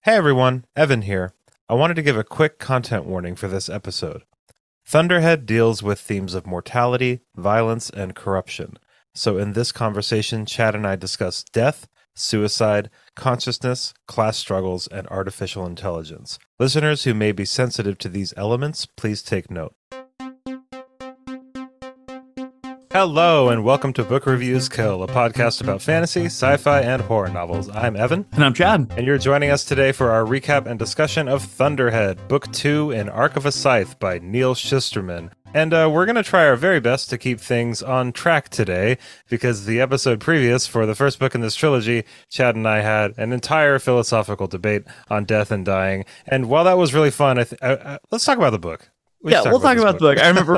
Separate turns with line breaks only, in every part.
Hey everyone, Evan here. I wanted to give a quick content warning for this episode. Thunderhead deals with themes of mortality, violence, and corruption. So in this conversation, Chad and I discuss death, suicide, consciousness, class struggles, and artificial intelligence. Listeners who may be sensitive to these elements, please take note. Hello, and welcome to Book Reviews Kill, a podcast about fantasy, sci-fi, and horror novels. I'm Evan.
And I'm Chad.
And you're joining us today for our recap and discussion of Thunderhead, Book 2 in Arc of a Scythe by Neal Shusterman. And we're going to try our very best to keep things on track today, because the episode previous, for the first book in this trilogy, Chad and I had an entire philosophical debate on death and dying. And while that was really fun, let's talk about the book.
We'll talk about the book. I remember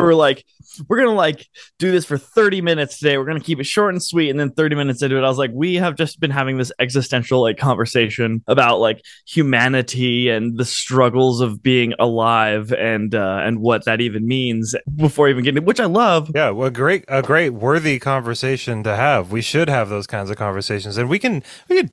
we're going to do this for 30 minutes today. We're going to keep it short and sweet. And then 30 minutes into it, I was like, we have just been having this existential conversation about humanity and the struggles of being alive and what that even means before even getting it, which I love.
Yeah, well, a great worthy conversation to have. We should have those kinds of conversations, and we can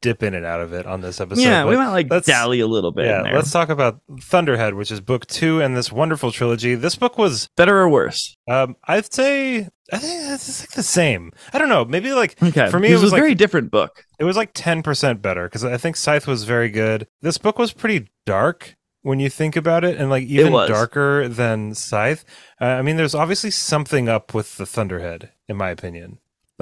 dip in and out of it on this episode.
Yeah, we might dally a little bit.
Yeah, let's talk about Thunderhead, which is book 2 in this wonderful trilogy. This book was
better or worse?
I think it's the same. I don't know. Maybe for me,
it was a very different book.
It was 10% better because I think Scythe was very good. This book was pretty dark when you think about it, and even darker than Scythe. I mean, there's obviously something up with the Thunderhead, in my opinion.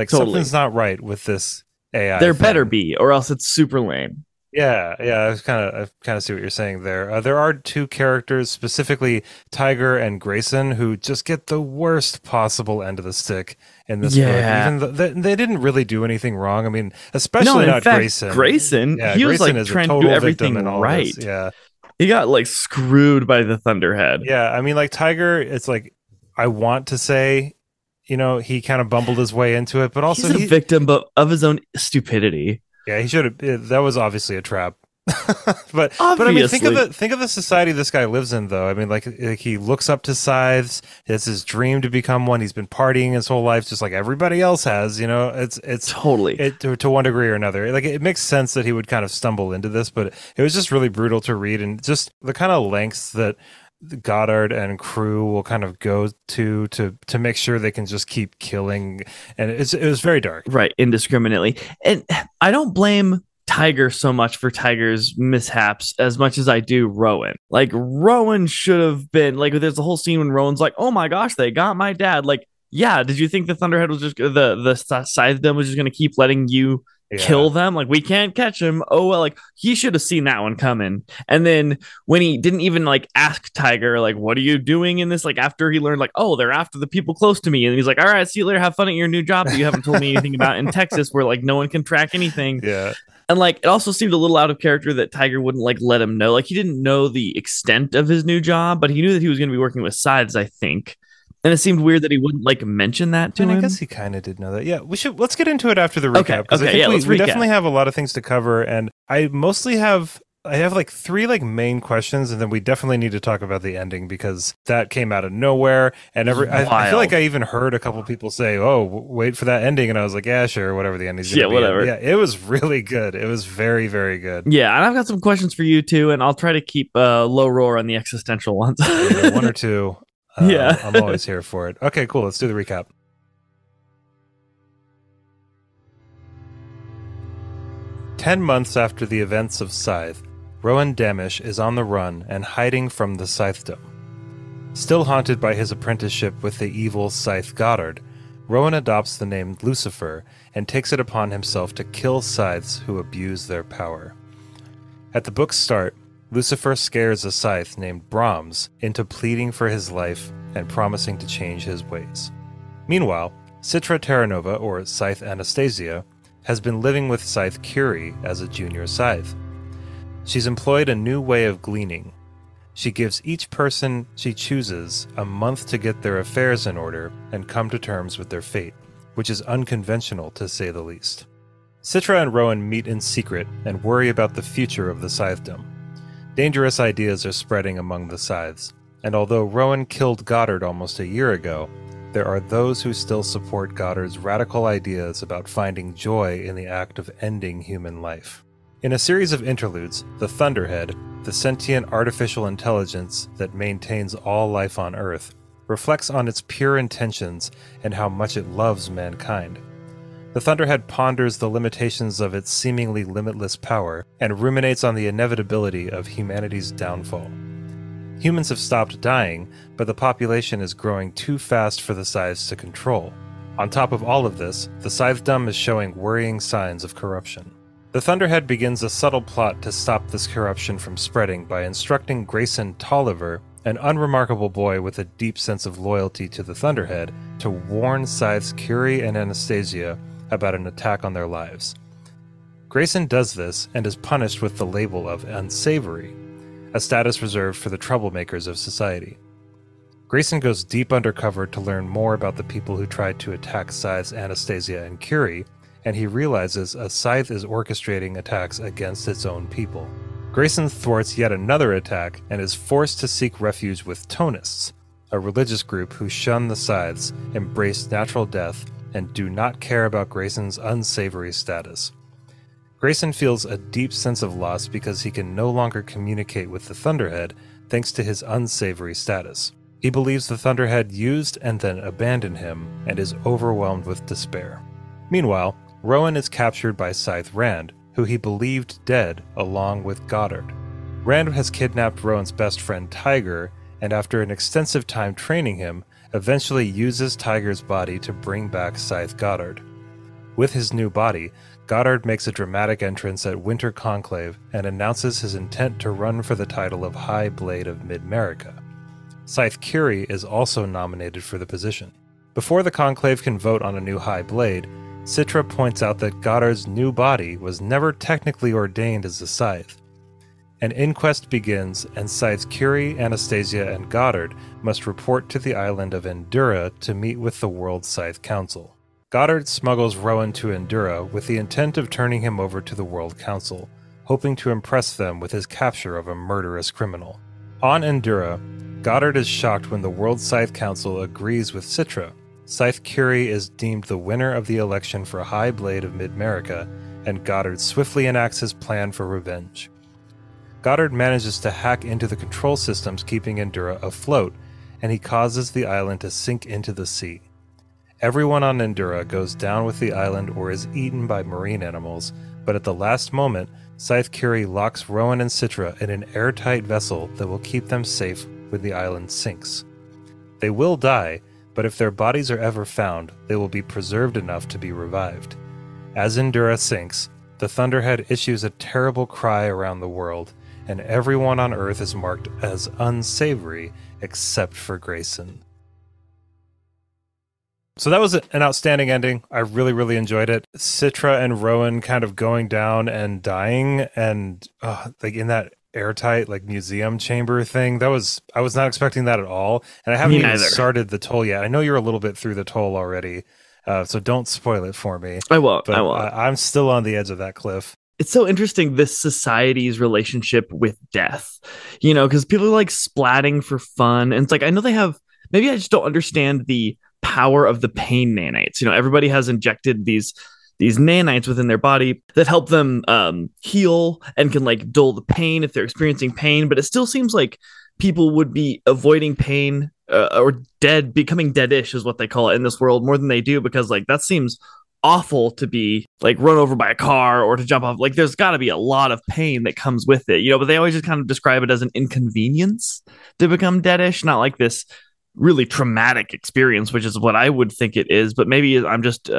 Something's not right with this AI.
There better be, or else it's super lame.
Yeah, I kind of see what you're saying there. There are two characters, specifically Tiger and Grayson, who just get the worst possible end of the stick in this book. Even they didn't really do anything wrong. I mean, especially not Grayson.
Grayson, he was trying to do everything right.
Yeah,
he got screwed by the Thunderhead.
Yeah, I mean, Tiger, it's I want to say, he kind of bumbled his way into it, but also
he's a victim of his own stupidity.
Yeah, he should have. That was obviously a trap. but I mean, think of the society this guy lives in, though. I mean, he looks up to scythes. It's his dream to become one. He's been partying his whole life, just like everybody else has. It's
totally
to one degree or another. It makes sense that he would kind of stumble into this, but it was just really brutal to read, and just the kind of lengths that Goddard and crew will kind of go to make sure they can just keep killing, and it was very dark,
right, indiscriminately. And I don't blame Tiger so much for Tiger's mishaps as much as I do Rowan. Rowan should have been there's a whole scene when Rowan's like, oh my gosh, they got my dad. Yeah, did you think the Thunderhead was just the Scythe was just going to keep letting you kill them? We can't catch him. Oh well, he should have seen that one coming. And then when he didn't even ask Tiger what are you doing in this, after he learned oh, they're after the people close to me, and he's like, all right, see you later, have fun at your new job that you haven't told me anything about in Texas, where no one can track anything.
Yeah.
And it also seemed a little out of character that Tiger wouldn't let him know. He didn't know the extent of his new job, but he knew that he was going to be working with scythes, I think. And it seemed weird that he wouldn't mention that to him. I
guess he kind of did know that. Yeah, let's get into it after the recap. Okay, we definitely have a lot of things to cover, and I have 3 main questions, and then we definitely need to talk about the ending, because that came out of nowhere. And I feel like I even heard a couple people say, "Oh, wait for that ending," and I was like, "Yeah, sure, whatever the ending's gonna be."
Whatever.
Yeah, it was really good. It was very, very good.
Yeah, and I've got some questions for you too, and I'll try to keep low roar on the existential ones.
One or two.
Yeah,
I'm always here for it. Okay, cool. Let's do the recap. "10 months after the events of Scythe, Rowan Damish is on the run and hiding from the Scythedom. Still haunted by his apprenticeship with the evil Scythe Goddard, Rowan adopts the name Lucifer and takes it upon himself to kill scythes who abuse their power. At the book's start, Lucifer scares a scythe named Brahms into pleading for his life and promising to change his ways. Meanwhile, Citra Terranova, or Scythe Anastasia, has been living with Scythe Curie as a junior scythe. She's employed a new way of gleaning. She gives each person she chooses a month to get their affairs in order and come to terms with their fate, which is unconventional to say the least. Citra and Rowan meet in secret and worry about the future of the Scythedom. Dangerous ideas are spreading among the scythes, and although Rowan killed Goddard almost a year ago, there are those who still support Goddard's radical ideas about finding joy in the act of ending human life. In a series of interludes, the Thunderhead, the sentient artificial intelligence that maintains all life on Earth, reflects on its pure intentions and how much it loves mankind. The Thunderhead ponders the limitations of its seemingly limitless power and ruminates on the inevitability of humanity's downfall. Humans have stopped dying, but the population is growing too fast for the Scythes to control. On top of all of this, the Scythedom is showing worrying signs of corruption. The Thunderhead begins a subtle plot to stop this corruption from spreading by instructing Grayson Tolliver, an unremarkable boy with a deep sense of loyalty to the Thunderhead, to warn Scythes Curie and Anastasia about an attack on their lives. Grayson does this and is punished with the label of unsavory, a status reserved for the troublemakers of society. Grayson goes deep undercover to learn more about the people who tried to attack Scythes Anastasia and Curie, and he realizes a Scythe is orchestrating attacks against its own people. Grayson thwarts yet another attack and is forced to seek refuge with Tonists, a religious group who shun the Scythes, embrace natural death, and do not care about Grayson's unsavory status. Grayson feels a deep sense of loss because he can no longer communicate with the Thunderhead thanks to his unsavory status. He believes the Thunderhead used and then abandoned him and is overwhelmed with despair. Meanwhile, Rowan is captured by Scythe Rand, who he believed dead along with Goddard. Rand has kidnapped Rowan's best friend Tiger, and after an extensive time training him, eventually uses Tiger's body to bring back Scythe Goddard. With his new body, Goddard makes a dramatic entrance at Winter Conclave and announces his intent to run for the title of High Blade of Mid-America. Scythe Curie is also nominated for the position. Before the Conclave can vote on a new High Blade, Citra points out that Goddard's new body was never technically ordained as a Scythe. An inquest begins, and Scythes Curie, Anastasia, and Goddard must report to the island of Endura to meet with the World Scythe Council. Goddard smuggles Rowan to Endura with the intent of turning him over to the World Council, hoping to impress them with his capture of a murderous criminal. On Endura, Goddard is shocked when the World Scythe Council agrees with Citra. Scythe Curie is deemed the winner of the election for High Blade of Mid-America, and Goddard swiftly enacts his plan for revenge. Goddard manages to hack into the control systems keeping Endura afloat, and he causes the island to sink into the sea. Everyone on Endura goes down with the island or is eaten by marine animals, but at the last moment, Scythe Curie locks Rowan and Citra in an airtight vessel that will keep them safe when the island sinks. They will die, but if their bodies are ever found, they will be preserved enough to be revived. As Endura sinks, the Thunderhead issues a terrible cry around the world, and everyone on Earth is marked as unsavory except for Grayson. So that was an outstanding ending. I really, really enjoyed it. Citra and Rowan kind of going down and dying, and like in that airtight like museum chamber thing. I was not expecting that at all, and I haven't even started the toll yet. I know you're a little bit through the toll already, so don't spoil it for me.
I won't.
I'm still on the edge of that cliff.
It's so interesting, this society's relationship with death, you know, because people are like splatting for fun, and it's like, I know they have, maybe I just don't understand the power of the pain nanites. You know, everybody has injected these nanites within their body that help them heal and can like dull the pain if they're experiencing pain, but it still seems like people would be avoiding pain or becoming deadish is what they call it in this world more than they do, because like that seems awful to be like run over by a car or to jump off. Like there's got to be a lot of pain that comes with it, you know, but they always just kind of describe it as an inconvenience to become deadish, not like this really traumatic experience, which is what I would think it is. But maybe I'm just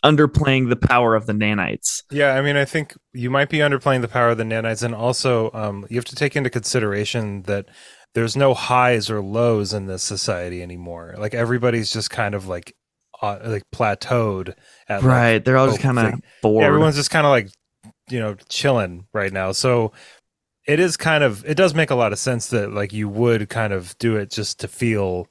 underplaying the power of the nanites.
Yeah, I mean, I think you might be underplaying the power of the nanites, and also you have to take into consideration that there's no highs or lows in this society anymore. Like everybody's just kind of like plateaued at
right. They're all just kind of bored.
Everyone's just kind of like, you know, chilling right now. So it does make a lot of sense that like you would kind of do it just to feel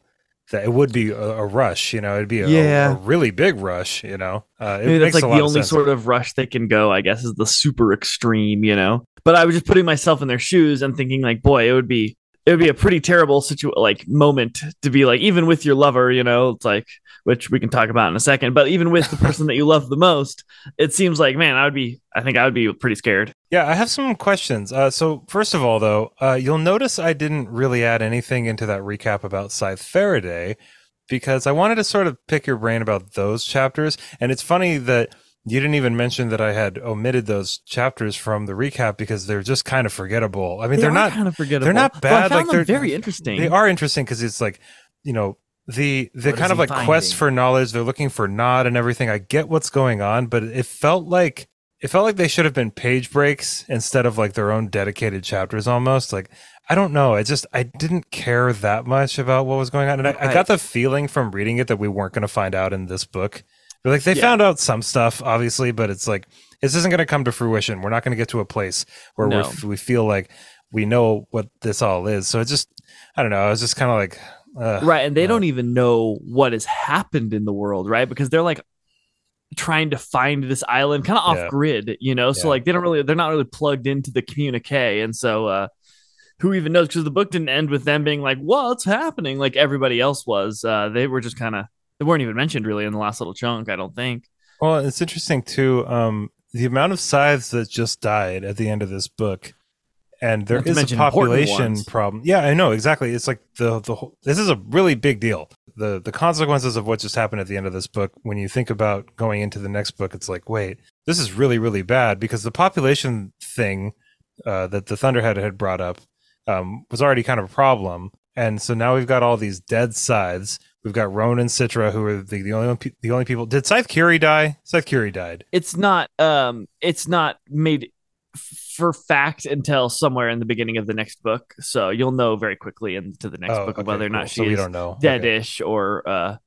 that it would be a rush, you know, it'd be a really big rush, you know.
Maybe that's like the only sort of rush they can go, I guess, is the super extreme, you know. But I was just putting myself in their shoes and thinking like, boy, it would be it would be a pretty terrible moment to be like, even with your lover, it's like, which we can talk about in a second, but even with the person that you love the most, it seems like, man, I think I would be pretty scared.
Yeah, I have some questions. So first of all, though, you'll notice I didn't really add anything into that recap about Scythe Faraday because I wanted to sort of pick your brain about those chapters. And it's funny that you didn't even mention that I had omitted those chapters from the recap because they're just kind of forgettable. I mean, they're not
kind of forgettable.
They're not bad.
Like they're very interesting.
They are interesting because it's like, the kind of like quest for knowledge. They're looking for Nod and everything. I get what's going on, but it felt like they should have been page breaks instead of like their own dedicated chapters almost. Like, I don't know. I didn't care that much about what was going on. And I got the feeling from reading it that we weren't going to find out in this book. But like they found out some stuff, obviously, but it's like, this isn't going to come to fruition. We're not going to get to a place where we feel like we know what this all is. So it just, I don't know. I was just kind of like,
right. And they don't even know what has happened in the world, right? Because they're like trying to find this island kind of off grid, so like they're not really plugged into the communique. And so who even knows? Because the book didn't end with them being like, what's happening? Like everybody else was. They were just they weren't even mentioned really in the last little chunk, I don't think.
Well, it's interesting too. The amount of scythes that just died at the end of this book. And there is a population problem. Yeah, I know, exactly. It's like the whole, this is a really big deal. The consequences of what just happened at the end of this book, when you think about going into the next book, it's like, wait, this is really, really bad because the population thing that the Thunderhead had brought up was already kind of a problem. And so now we've got all these dead scythes. We've got Roan and Citra, who are the only people. Did Scythe Curie die? Scythe Curie died.
It's not made for fact until somewhere in the beginning of the next book, so you'll know very quickly into the next book of whether or not she is deadish or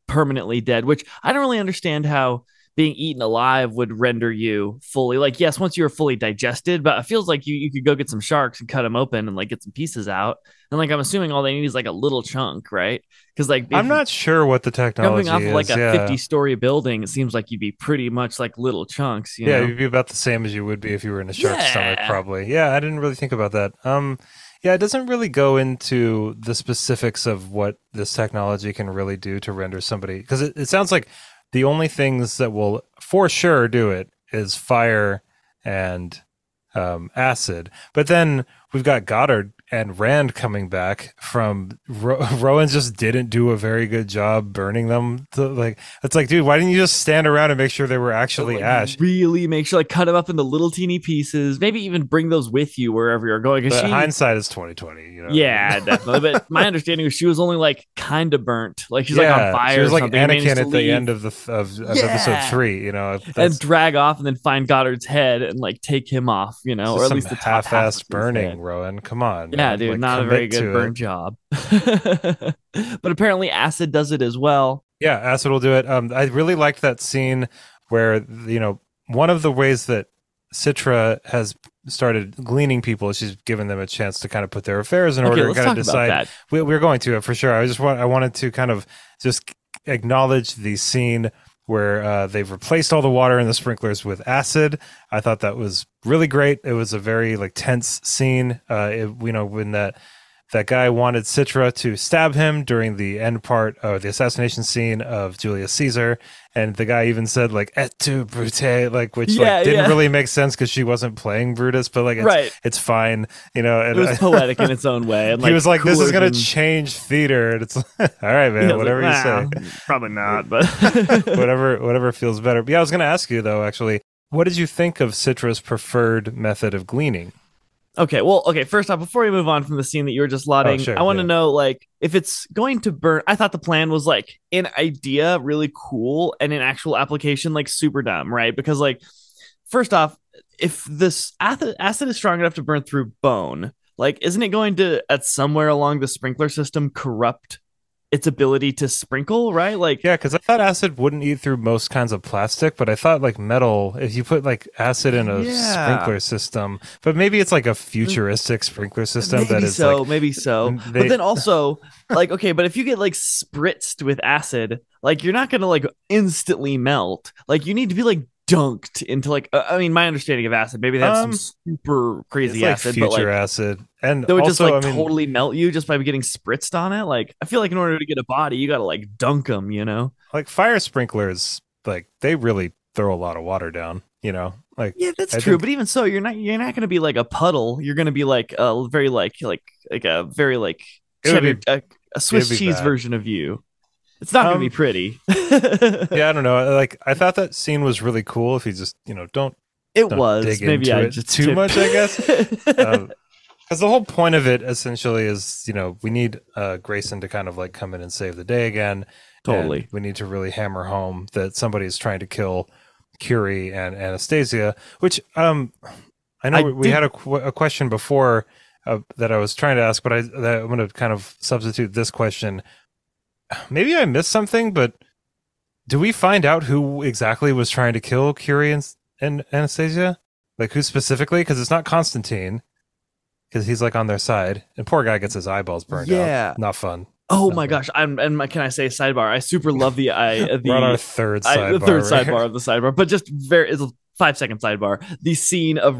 permanently dead, which I don't really understand how being eaten alive would render you fully, like, yes, once you're fully digested, but it feels like you could go get some sharks and cut them open and like get some pieces out, and like I'm assuming all they need is like a little chunk, right? Because like
I'm not sure what the technology
jumping off
is.
Of like a 50-story building, it seems like you'd be pretty much like little chunks. You know?
You'd be about the same as you would be if you were in a shark's stomach, probably. Yeah, I didn't really think about that. Yeah, it doesn't really go into the specifics of what this technology can really do to render somebody, because it sounds like the only things that will for sure do it is fire and acid. But then we've got Goddard and Rand coming back from Rowan just didn't do a very good job burning them. It's like, dude, why didn't you just stand around and make sure they were actually ash?
Really make sure, like, cut them up into little teeny pieces. Maybe even bring those with you wwherever you're going.
But hindsight is 2020. You know?
Yeah, definitely. But my understanding was she was only like kind of burnt. Like she's like on fire.
She was like Anakin at
leave.
The end of episode 3. You know,
and drag off and then find Goddard's head and like take him off. You know, or at least the
half-assed burning. Rowan, come on.
Yeah, dude, like, not a very good burn job. But apparently acid does it as well.
Yeah, acid will do it. I really liked that scene where, one of the ways that Citra has started gleaning people is she's given them a chance to kind of put their affairs in order and kind of decide. We're going to, for sure. I wanted to kind of just acknowledge the scene where they've replaced all the water in the sprinklers with acid. I thought that was really great. It was a very tense scene. When that guy wanted Citra to stab him during the end part of the assassination scene of Julius Caesar, and the guy even said et tu Brute, which didn't really make sense because she wasn't playing Brutus, but it's fine, And
it was poetic in its own way. And
he was like, "This is going to change theater," and it's all right, man. Whatever you say.
Probably not, but
whatever feels better. But yeah, I was going to ask you though, actually, what did you think of Citra's preferred method of gleaning?
Okay, first off, before we move on from the scene that you were just lauding, I want to know, if it's going to burn. I thought the plan was, an idea, really cool, and in actual application, super dumb, right? Because, first off, if this acid is strong enough to burn through bone, isn't it going to, at somewhere along the sprinkler system, corrupt its ability to sprinkle, right?
Yeah, because I thought acid wouldn't eat through most kinds of plastic, but I thought metal, if you put acid in a sprinkler system, but maybe it's a futuristic sprinkler system
maybe so. But then also okay, but if you get spritzed with acid, you're not gonna instantly melt. You need to be dunked into like I mean, my understanding of acid, maybe they have some
Um,
super
it's
crazy
like
acid, but
future
like
acid, and
they would just
also,
like
I mean,
totally melt you just by getting spritzed on it. Like I feel like in order to get a body, you gotta like dunk them, you know?
like fire sprinklers, like they really throw a lot of water down. Like
Yeah, that's
I
true.
think
But even so, you're not gonna be like a puddle. You're gonna be like a very like a very like
it would
cheddar
be
a
it would
Swiss
be
cheese
bad.
version of you. It's not gonna be
Um,
pretty.
yeah, I don't know. Like I thought that scene was really cool. If you just
It
don't
was.
dig
Maybe
into
I
it
just
too
did.
much, I guess. Because the whole point of it essentially is, we need Grayson to kind of like come in and save the day again, and
Totally.
we need to really hammer home that somebody is trying to kill Curie and Anastasia. Which I know
I
we had
did.
a question before that I was trying to ask, but I'm going to kind of substitute this question. Maybe I missed something, but do we find out who exactly was trying to kill Curie and Anastasia? Like who specifically? Because it's not Constantine, because he's like on their side, and poor guy gets his eyeballs burned out.
Yeah.
Not fun.
Oh
Not
my
fun.
gosh! Can I say sidebar? I super love
We're on our third
the third
sidebar right here.
sidebar of the sidebar, but just very it's a 5 second sidebar. The scene of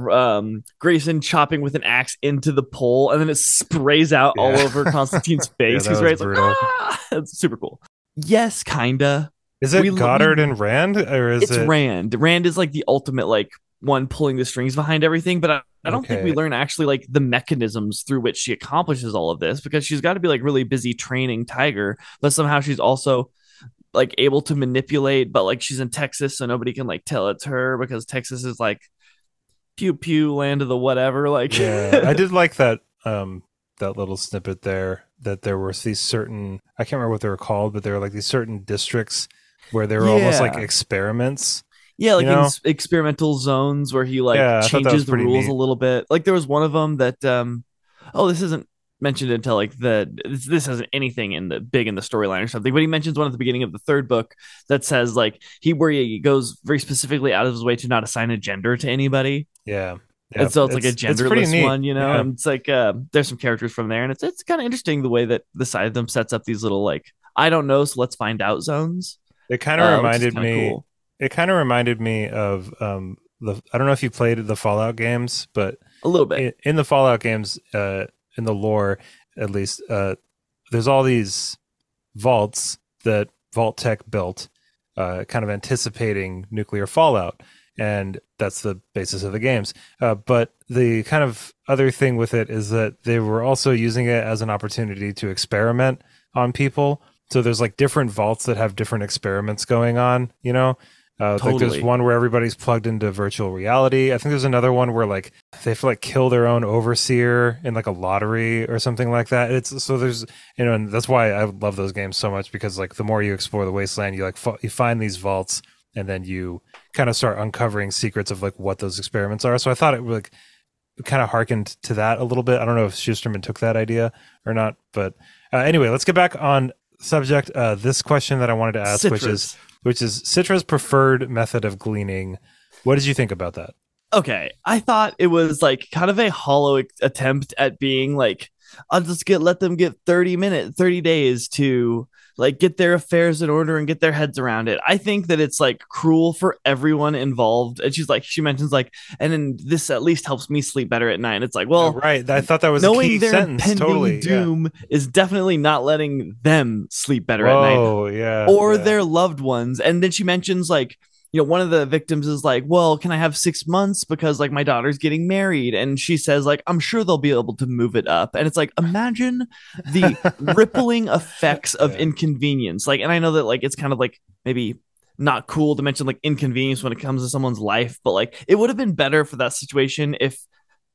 Grayson chopping with an axe into the pole, and then it sprays out all
Yeah.
over Constantine's
Yeah,
face.
that
He's
was
right. It's like
brutal.
ah, it's super cool. Yes, kinda.
Is
We
it
we
Goddard and Rand, or is
It's
it
Rand. Rand is like the ultimate like one pulling the strings behind everything, but I don't think we
okay?
learn actually like the mechanisms through which she accomplishes all of this because she's got to be like really busy training Tiger, but somehow she's also like able to manipulate, but like she's in Texas, so nobody can like tell it's her because Texas is like pew pew land of the whatever. Like
Yeah, I did like that little snippet there, that there were these certain, I can't remember what they were called, but there were like these certain districts where they were almost like
yeah.
experiments,
Yeah,
you
like in
know?
experimental zones where he like
Yeah, I thought that was
changes the
pretty
rules a
neat.
little bit. Like there was one of them that oh, this isn't mentioned until like this isn't anything in the big in the storyline or something, but he mentions one at the beginning of the third book that says like where he goes very specifically out of his way to not assign a gender to anybody.
Yeah. Yeah,
And so it's like a
it's pretty
genderless
neat.
one, you know,
Yeah.
and it's like there's some characters from there, and it's kind of interesting the way that the side of them sets up these little like I don't know, so let's find out zones,
It kind of
which is
reminded
kind of
me
cool.
it kind of reminded me of the I don't know if you played the Fallout games, but
A little bit.
in the Fallout games, in the lore at least, there's all these vaults that Vault Tech built, kind of anticipating nuclear fallout, and that's the basis of the games. But the kind of other thing with it is that they were also using it as an opportunity to experiment on people. So there's like different vaults that have different experiments going on, like there's
Totally.
one where everybody's plugged into virtual reality. I think there's another one where like they have to like kill their own overseer in like a lottery or something like that. It's so there's and that's why I love those games so much, because like the more you explore the wasteland, you like you find these vaults, and then you kind of start uncovering secrets of like what those experiments are. So I thought it like kind of harkened to that a little bit. I don't know if Schusterman took that idea or not, but anyway, let's get back on subject. This question that I wanted to ask,
Citrus.
which is Citra's preferred method of gleaning. What did you think about that?
Okay, I thought it was like kind of a hollow attempt at being like, I'll just let them get 30 days to like get their affairs in order and get their heads around it. I think that it's like cruel for everyone involved. And she mentions like, and then this at least helps me sleep better at night. And it's like, well,
Right. I thought that was a
knowing
key
their
sentence.
impending
Totally. Yeah.
doom is definitely not letting them sleep better at night
Whoa. Yeah.
or
Yeah.
their loved ones. And then she mentions like, one of the victims is like, well, can I have 6 months because like my daughter's getting married? And she says like, I'm sure they'll be able to move it up. And it's like, imagine the rippling effects of
Yeah.
inconvenience. Like, and I know that like it's kind of like maybe not cool to mention like inconvenience when it comes to someone's life, but like it would have been better for that situation if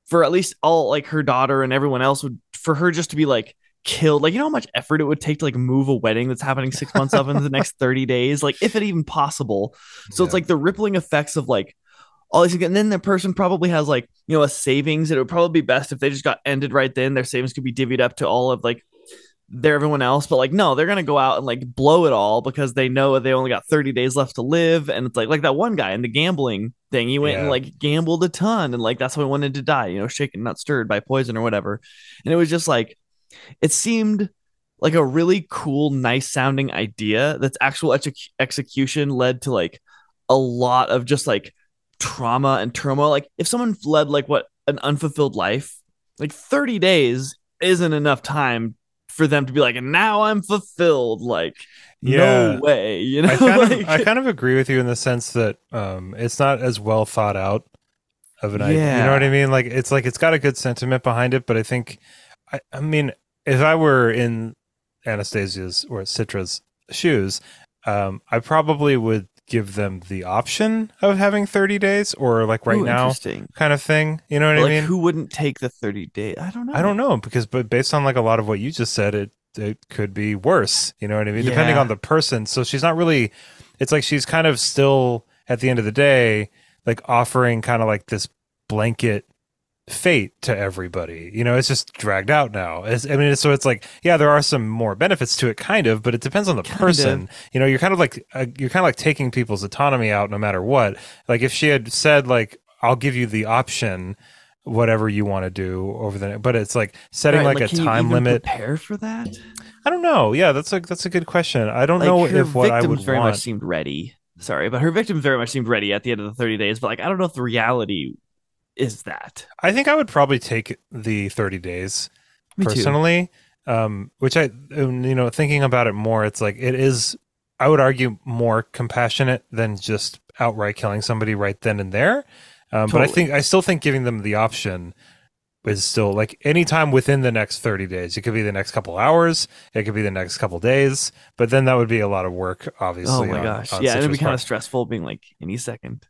for at least all like her daughter and everyone else would for her just to be like killed. Like, how much effort it would take to like move a wedding that's happening 6 months up into the next 30 days, like if it even possible. So it's
Yeah.
like the rippling effects of like all these, and then the person probably has like, a savings. It would probably be best if they just got ended right then. Their savings could be divvied up to all of like their everyone else, but like no, they're gonna go out and like blow it all because they know they only got 30 days left to live. And it's like that one guy in the gambling thing, he went and
Yeah.
like gambled a ton, and like that's why he wanted to die, shaken not stirred by poison or whatever. And it was just like it seemed like a really cool, nice sounding idea that's actual execution led to like a lot of just like trauma and turmoil. Like if someone led like what an unfulfilled life, like 30 days isn't enough time for them to be like, and now I'm fulfilled. Like, no
Yeah,
way, you know?
I
Like,
kind of agree with you in the sense that it's not as well thought out of an idea. You know what I
yeah,
mean? Like it's got a good sentiment behind it, but I think I mean if I were in Anastasia's or Citra's shoes, I probably would give them the option of having 30 days or like right
ooh,
now
interesting.
kind of thing. You know what
But
I
like,
mean?
who wouldn't take the 30 days? I don't
I
know.
don't know because but based on like a lot of what you just said, it could be worse. You know what I mean? Depending on
Yeah,
the person. So she's not really. It's like she's kind of still at the end of the day, like offering kind of like this blanket fate to everybody. You know, it's just dragged out now. I mean, so it's like, yeah, there are some more benefits to it, kind of, but it depends on the
kind of.
person. You know, you're kind of like taking people's autonomy out, no matter what. Like if she had said, like, I'll give you the option, whatever you want to do over the, but it's like setting
Right.
like
Like,
a
can you
time
even
limit.
prepare for that?
I don't know. Yeah, that's a good question. I don't
Like,
know
her
if what I would
victims very much
want.
seemed ready. Sorry, but her victims very much seemed ready at the end of the 30 days. But like, I don't know if the reality is that.
I think I would probably take the 30 days
Me too.
personally. Which thinking about it more, it's like it is, I would argue, more compassionate than just outright killing somebody right then and there. But
Totally.
I still think giving them the option is still like anytime within the next 30 days. It could be the next couple hours, it could be the next couple days, but then that would be a lot of work,
Oh
obviously,
my
on
gosh. Yeah, and it'd be
Citra's
kind of
part.
stressful being like any second.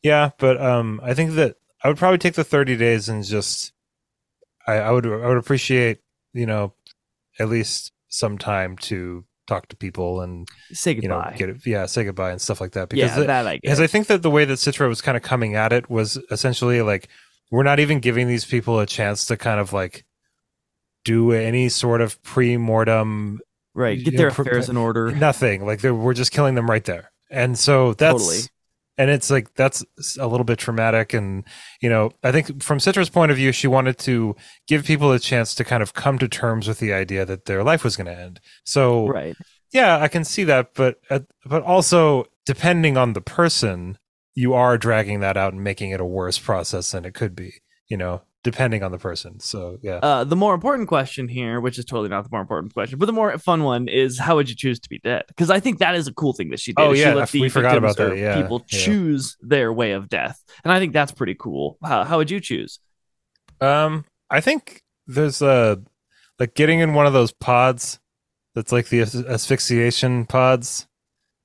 Yeah, but I think that I would probably take the 30 days and just I would appreciate, you know, at least some time to talk to people and
Say
get
goodbye.
it, yeah, say goodbye and stuff like that.
Yeah, that I
Because
get.
I think that the way that Citra was kind of coming at it was essentially like we're not even giving these people a chance to kind of like do any sort of pre-mortem,
Right. Get their affairs in order.
nothing. Like we're just killing them right there. And so
Totally.
it's like that's a little bit traumatic. And I think from Citra's point of view, she wanted to give people a chance to kind of come to terms with the idea that their life was going to end. So
Right.
yeah, I can see that, but also depending on the person, you are dragging that out and making it a worse process than it could be, depending on the person. So yeah.
The more important question here, which is totally not the more important question, but the more fun one is how would you choose to be dead? Because I think that is a cool thing that she did.
Oh
Is she
yeah,
let the
we forgot
victims
about that.
or
Yeah,
people
yeah.
choose their way of death, and I think that's pretty cool. How would you choose?
I think there's like getting in one of those pods that's like the asphyxiation pods.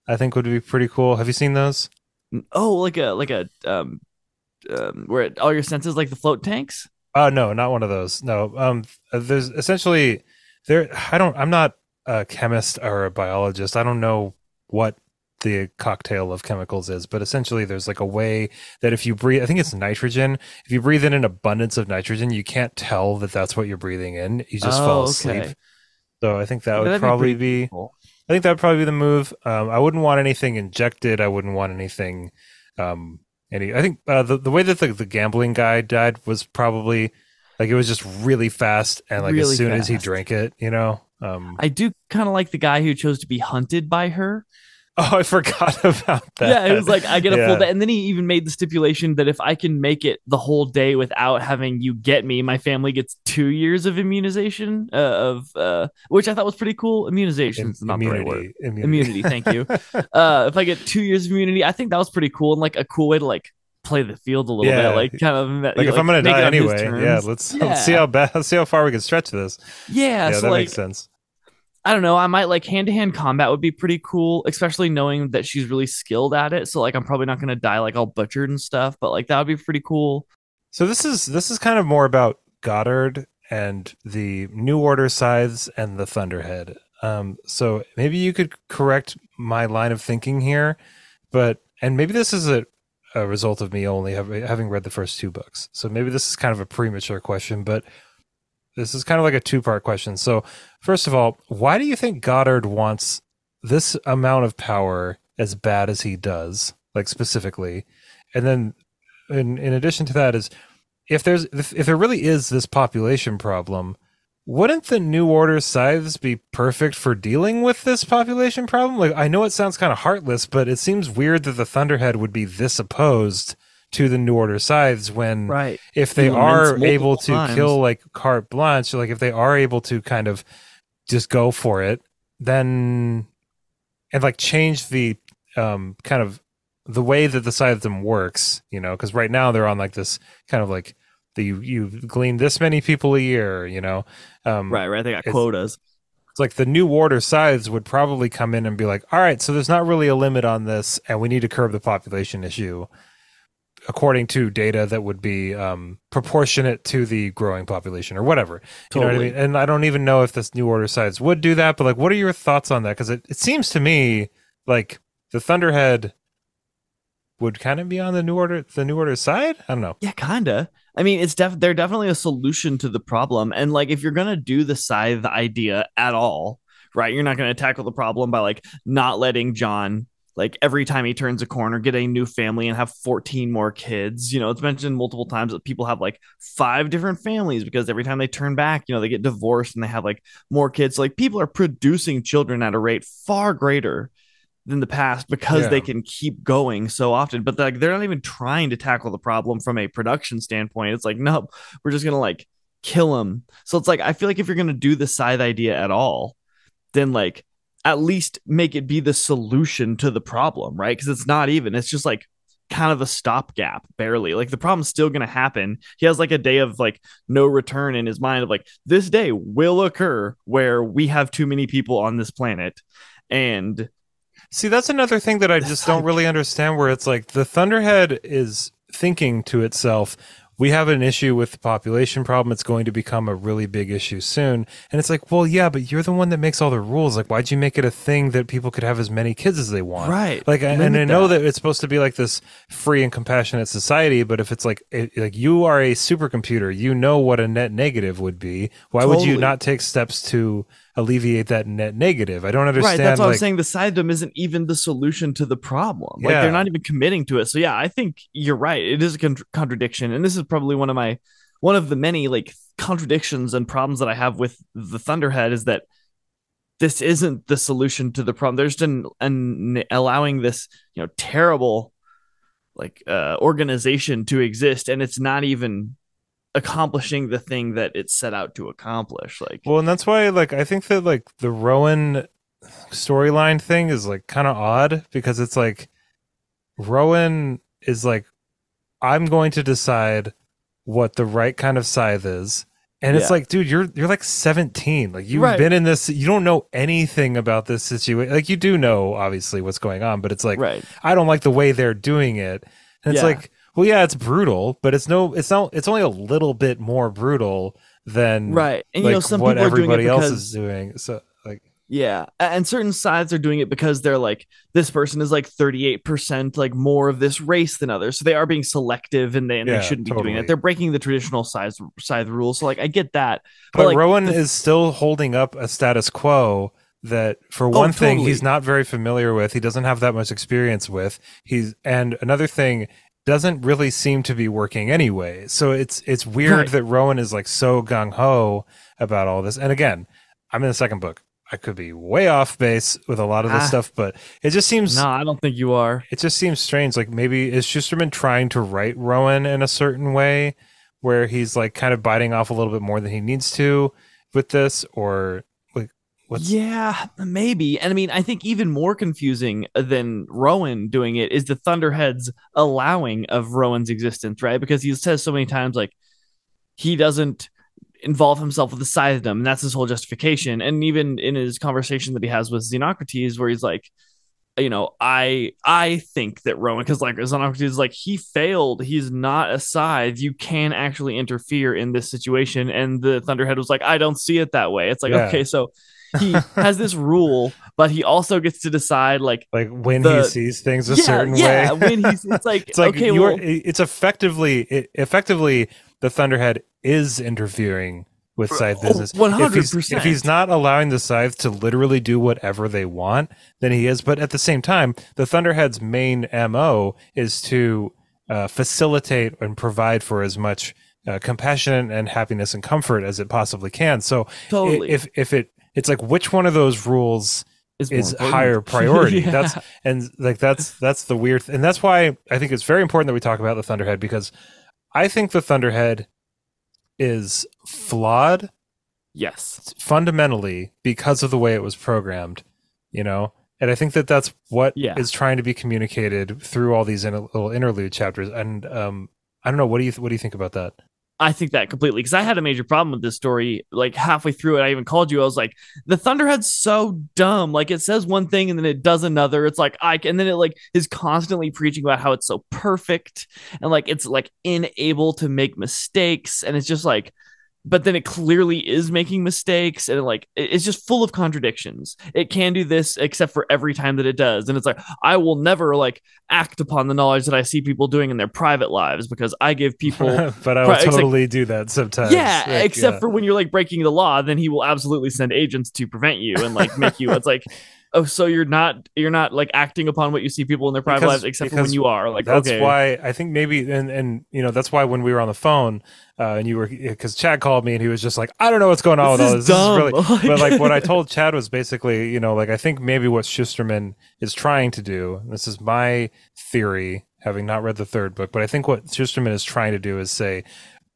I think would be pretty cool. Have you seen those?
Oh, where all your senses like the float tanks.
Oh no, not one of those. No. There's essentially there. I'm not a chemist or a biologist. I don't know what the cocktail of chemicals is, but essentially there's like a way that if you breathe, I think it's nitrogen. If you breathe in an abundance of nitrogen, you can't tell that that's what you're breathing in. You just fall
Oh,
asleep.
okay.
So I think that
Yeah,
would
that'd be
probably
pretty
be.
cool.
I think that would probably be the move. I wouldn't want anything injected. I wouldn't want anything. I think the way that the gambling guy died was probably like it was just really fast and like as
Really
soon as he
fast.
drank it,
I do kind of like the guy who chose to be hunted by her.
Oh, I forgot about
Yeah, it was
that.
like I get a full
Yeah,
day, and then he even made the stipulation that if I can make it the whole day without having you get me, my family gets 2 years of immunization which I thought was pretty cool. Immunization is not the right word.
immunity.
Immunity, thank you. If I get 2 years of immunity, I think that was pretty cool and like a cool way to like play the field a little bit,
Yeah,
like kind of
like if I'm
like
gonna
make
die
it on his
anyway, yeah,
terms.
let's see
Yeah,
how bad, let's see how far we can stretch this.
yeah.
Yeah,
So
that makes
like
sense.
I don't know. I might like hand to hand combat would be pretty cool, especially knowing that she's really skilled at it. So like I'm probably not gonna die like all butchered and stuff, but like that would be pretty cool.
So this is kind of more about Goddard and the New Order scythes and the Thunderhead. So maybe you could correct my line of thinking here, but and maybe this is a result of me only having read the first two books. So maybe this is kind of a premature question, but this is kind of like a two-part question. So first of all, why do you think Goddard wants this amount of power as bad as he does, like specifically? And then in addition to that is if there really is this population problem, wouldn't the New Order scythes be perfect for dealing with this population problem? Like, I know it sounds kind of heartless, but it seems weird that the Thunderhead would be this opposed to the New Order scythes when,
Right.
if
He
they
laments
are able
multiple
to
times.
kill like carte blanche, like if they are able to kind of just go for it, then and like change the kind of the way that the scythedom works, you know, because right now they're on like this kind of like you glean this many people a year, you know.
Right. They got
It's
quotas.
it's like the New Order scythes would probably come in and be like, all right, so there's not really a limit on this, and we need to curb the population issue according to data that would be proportionate to the growing population or whatever. You know what I
Totally.
mean? And I don't even know if this New Order scythes would do that, but like, what are your thoughts on that? Because it seems to me like the Thunderhead would kind of be on the New Order side. I don't know.
Yeah, kinda. I mean, they're definitely a solution to the problem. And like, if you're gonna do the scythe idea at all, right, you're not gonna tackle the problem by like not letting John, like every time he turns a corner, get a new family and have 14 more kids. You know, it's mentioned multiple times that people have like 5 different families because every time they turn back, you know, they get divorced and they have like more kids. So, like, people are producing children at a rate far greater than the past because they
Yeah.
can keep going so often. But like, they're not even trying to tackle the problem from a production standpoint. It's like, nope, we're just gonna like kill them. So it's like, I feel like if you're gonna do the scythe idea at all, then like at least make it be the solution to the problem, right? Because it's not even, it's just like kind of a stopgap, barely. Like, the problem's still gonna happen. He has like a day of like no return in his mind of like, this day will occur where we have too many people on this planet. And
See, that's another thing that I just
it's
don't
like,
really understand where it's like the Thunderhead is thinking to itself, we have an issue with the population problem. It's going to become a really big issue soon. And it's like, well, yeah, but you're the one that makes all the rules. Like, why'd you make it a thing that people could have as many kids as they want?
right,
Like, and I
limit
know
that.
that it's supposed to be like this free and compassionate society, but if it's like, like you are a supercomputer, you know what a net negative would be. Why would you
Totally.
not take steps to alleviate that net negative? I don't
Right. That's
understand.
what I'm
Like,
saying. The side isn't even the solution to the problem. Like, they're not
yeah.
even committing to it. So yeah, I think you're right. It is a contradiction, and this is probably one of the many like contradictions and problems that I have with the Thunderhead is that this isn't the solution to the problem. There's an allowing this, you know, terrible like organization to exist, and it's not even accomplishing the thing that it set out to accomplish. Like,
Well, and that's why, like, I think that like the Rowan storyline thing is like kind of odd because it's like Rowan is like, I'm going to decide what the right kind of scythe is. And it's
yeah,
like, dude, you're like 17. Like, you've
right,
been in this, you don't know anything about this situation. Like, you do know obviously what's going on, but it's like,
right,
I don't like the way they're doing it. And it's
yeah.
like, well, yeah, it's brutal, but it's not, it's only a little bit more brutal than
Right. And you know,
like
some
what
people are doing it
everybody else is
because,
doing. So like,
yeah, and certain sides are doing it because they're like, this person is like 38% like more of this race than others. So they are being selective, and they
yeah,
shouldn't be doing that.
totally.
They're breaking the traditional side rules. So like, I get that. But
But
like
Rowan
the
is still holding up a status quo that, for
oh,
one thing, he's
totally.
not very familiar with. He doesn't have that much experience with. And another thing, doesn't really seem to be working anyway. So it's weird
Right.
that Rowan is like so gung ho about all this. And again, I'm in the second book. I could be way off base with a lot of this
Ah,
stuff, but
no, I don't think you are.
it just seems strange. Like, maybe is Schusterman trying to write Rowan in a certain way where he's like kind of biting off a little bit more than he needs to with this, or like what's
Yeah, maybe. And I mean, I think even more confusing than Rowan doing it is the Thunderhead's allowing of Rowan's existence, right? Because he says so many times, like, he doesn't involve himself with the Scythedom, and that's his whole justification. And even in his conversation that he has with Xenocrates, where he's like, you know, I think that Rowan, because like Xenocrates is like, he failed, he's not a scythe, you can actually interfere in this situation. And the Thunderhead was like, I don't see it that way. It's like,
yeah.
okay, so he has this rule, but he also gets to decide like
Like when he
the
sees things a
yeah,
certain way.
yeah, when he's it's like,
It's like
okay,
you're
well,
it's effectively the Thunderhead is interfering with scythe business. If
100%.
he's not allowing the scythe to literally do whatever they want, then he is. But at the same time, the Thunderhead's main MO is to facilitate and provide for as much compassion and happiness and comfort as it possibly can. So
Totally.
if it's like, which one of those rules is higher priority?
Yeah.
That's the weird and that's why I think it's very important that we talk about the Thunderhead, because I think the Thunderhead is flawed,
Yes,
fundamentally, because of the way it was programmed, you know. And I think that that's what is trying to be communicated through all these little interlude chapters. And I don't know, what do you think about that?
I think that completely, because I had a major problem with this story. Like halfway through it, I even called you. I was like, the Thunderhead's so dumb. Like it says one thing and then it does another. It's like and then it like is constantly preaching about how it's so perfect and like it's like unable to make mistakes, and it's just like, but then it clearly is making mistakes, and like it's just full of contradictions. It can do this except for every time that it does, and it's like, I will never like act upon the knowledge that I see people doing in their private lives because I give people
but I will totally do that sometimes.
Yeah, like, except for when you're like breaking the law, then he will absolutely send agents to prevent you and like make you. It's like, oh, so you're not like acting upon what you see people in their private lives, except for when you are. Like,
that's
okay.
why I think maybe, and you know, that's why when we were on the phone, and you were, because Chad called me and he was just like, I don't know what's going on with all this.
Dumb.
This is really, but like what I told Chad was basically, you know, like I think maybe what Shusterman is trying to do, and this is my theory, having not read the third book, but I think what Shusterman is trying to do is say,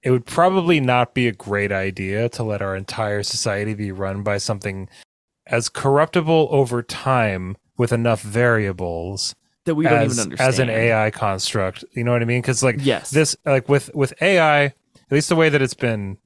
it would probably not be a great idea to let our entire society be run by something as corruptible over time with enough variables
that we don't even understand
as an AI construct. You know what I mean? Because like
yes.
this, like with AI, at least the way that it's been,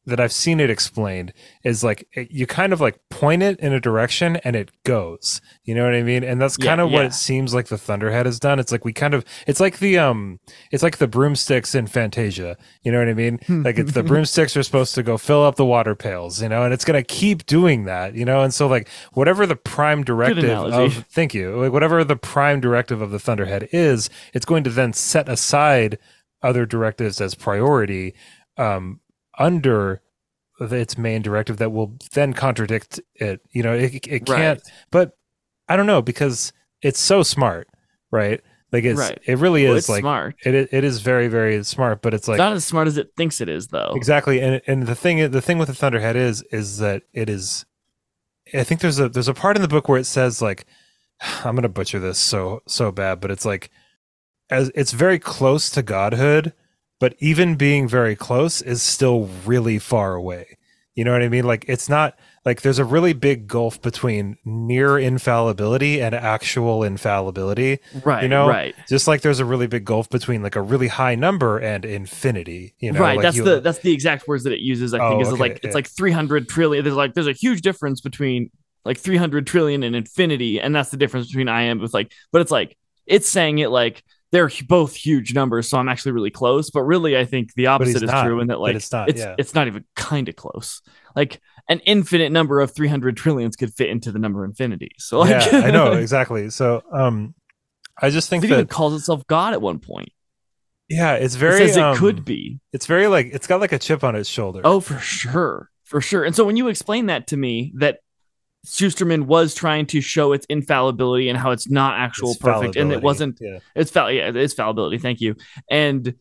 that I've seen it explained, is like you kind of like point it in a direction and it goes. You know what I mean? And that's kind of what it seems like the Thunderhead has done. It's like we kind of, it's like the broomsticks in Fantasia. You know what I mean? Like it's the broomsticks are supposed to go fill up the water pails, you know, and it's gonna keep doing that, you know. And so like whatever the prime directive of, thank you, like whatever the prime directive of the Thunderhead is, it's going to then set aside other directives as priority under its main directive that will then contradict it. You know, it can't, but I don't know, because it's so smart, right? Like it really is like
smart.
It is very, very smart, but it's like
not as smart as it thinks it is, though.
Exactly. And the thing with the Thunderhead is that it is, I think there's a part in the book where it says, like, I'm going to butcher this so bad, but it's like, as it's very close to godhood, but even being very close is still really far away. You know what I mean? Like it's not like there's a really big gulf between near infallibility and actual infallibility.
Right.
You know,
right.
Just like there's a really big gulf between like a really high number and infinity. You know,
right.
Like
that's the exact words that it uses. I think is like it's like 300 trillion. There's a huge difference between like 300 trillion and infinity, and that's the difference between I am with like. But it's like it's saying it like they're both huge numbers, so I'm actually really close. But really, I think the opposite is true, and that like it's not even kind of close. Like an infinite number of 300 trillions could fit into the number infinity. So like,
yeah, I know exactly. So I just think
it even calls itself God at one point.
Yeah, it's very.
It says it could be.
It's very like it's got like a chip on its shoulder.
Oh, for sure. And so when you explain that to me, that Shusterman was trying to show its infallibility and how it's not actual perfect, and it wasn't.
Yeah.
It's fallibility. Thank you. And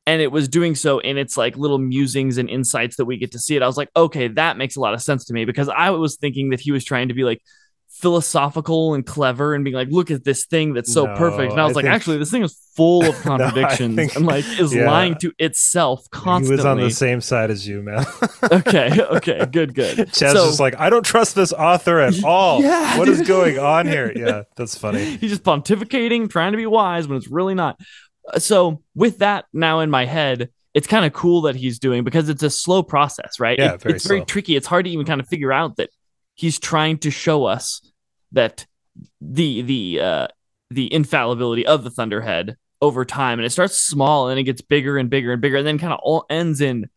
it was doing so in its like little musings and insights that we get to see it. I was like, okay, that makes a lot of sense to me, because I was thinking that he was trying to be like philosophical and clever and being like, look at this thing that's so perfect. And I was like, actually, this thing is full of contradictions and like is lying to itself constantly.
He was on the same side as you, man.
okay, good.
Chad's just like, I don't trust this author at all. Yeah, what is going on here? Yeah, that's funny.
He's just pontificating, trying to be wise when it's really not. So with that now in my head, it's kind of cool that he's doing, because it's a slow process, right?
Yeah,
it's very tricky. It's hard to even kind of figure out that he's trying to show us that the infallibility of the Thunderhead over time, and it starts small and it gets bigger and bigger and bigger, and then kind of all ends in,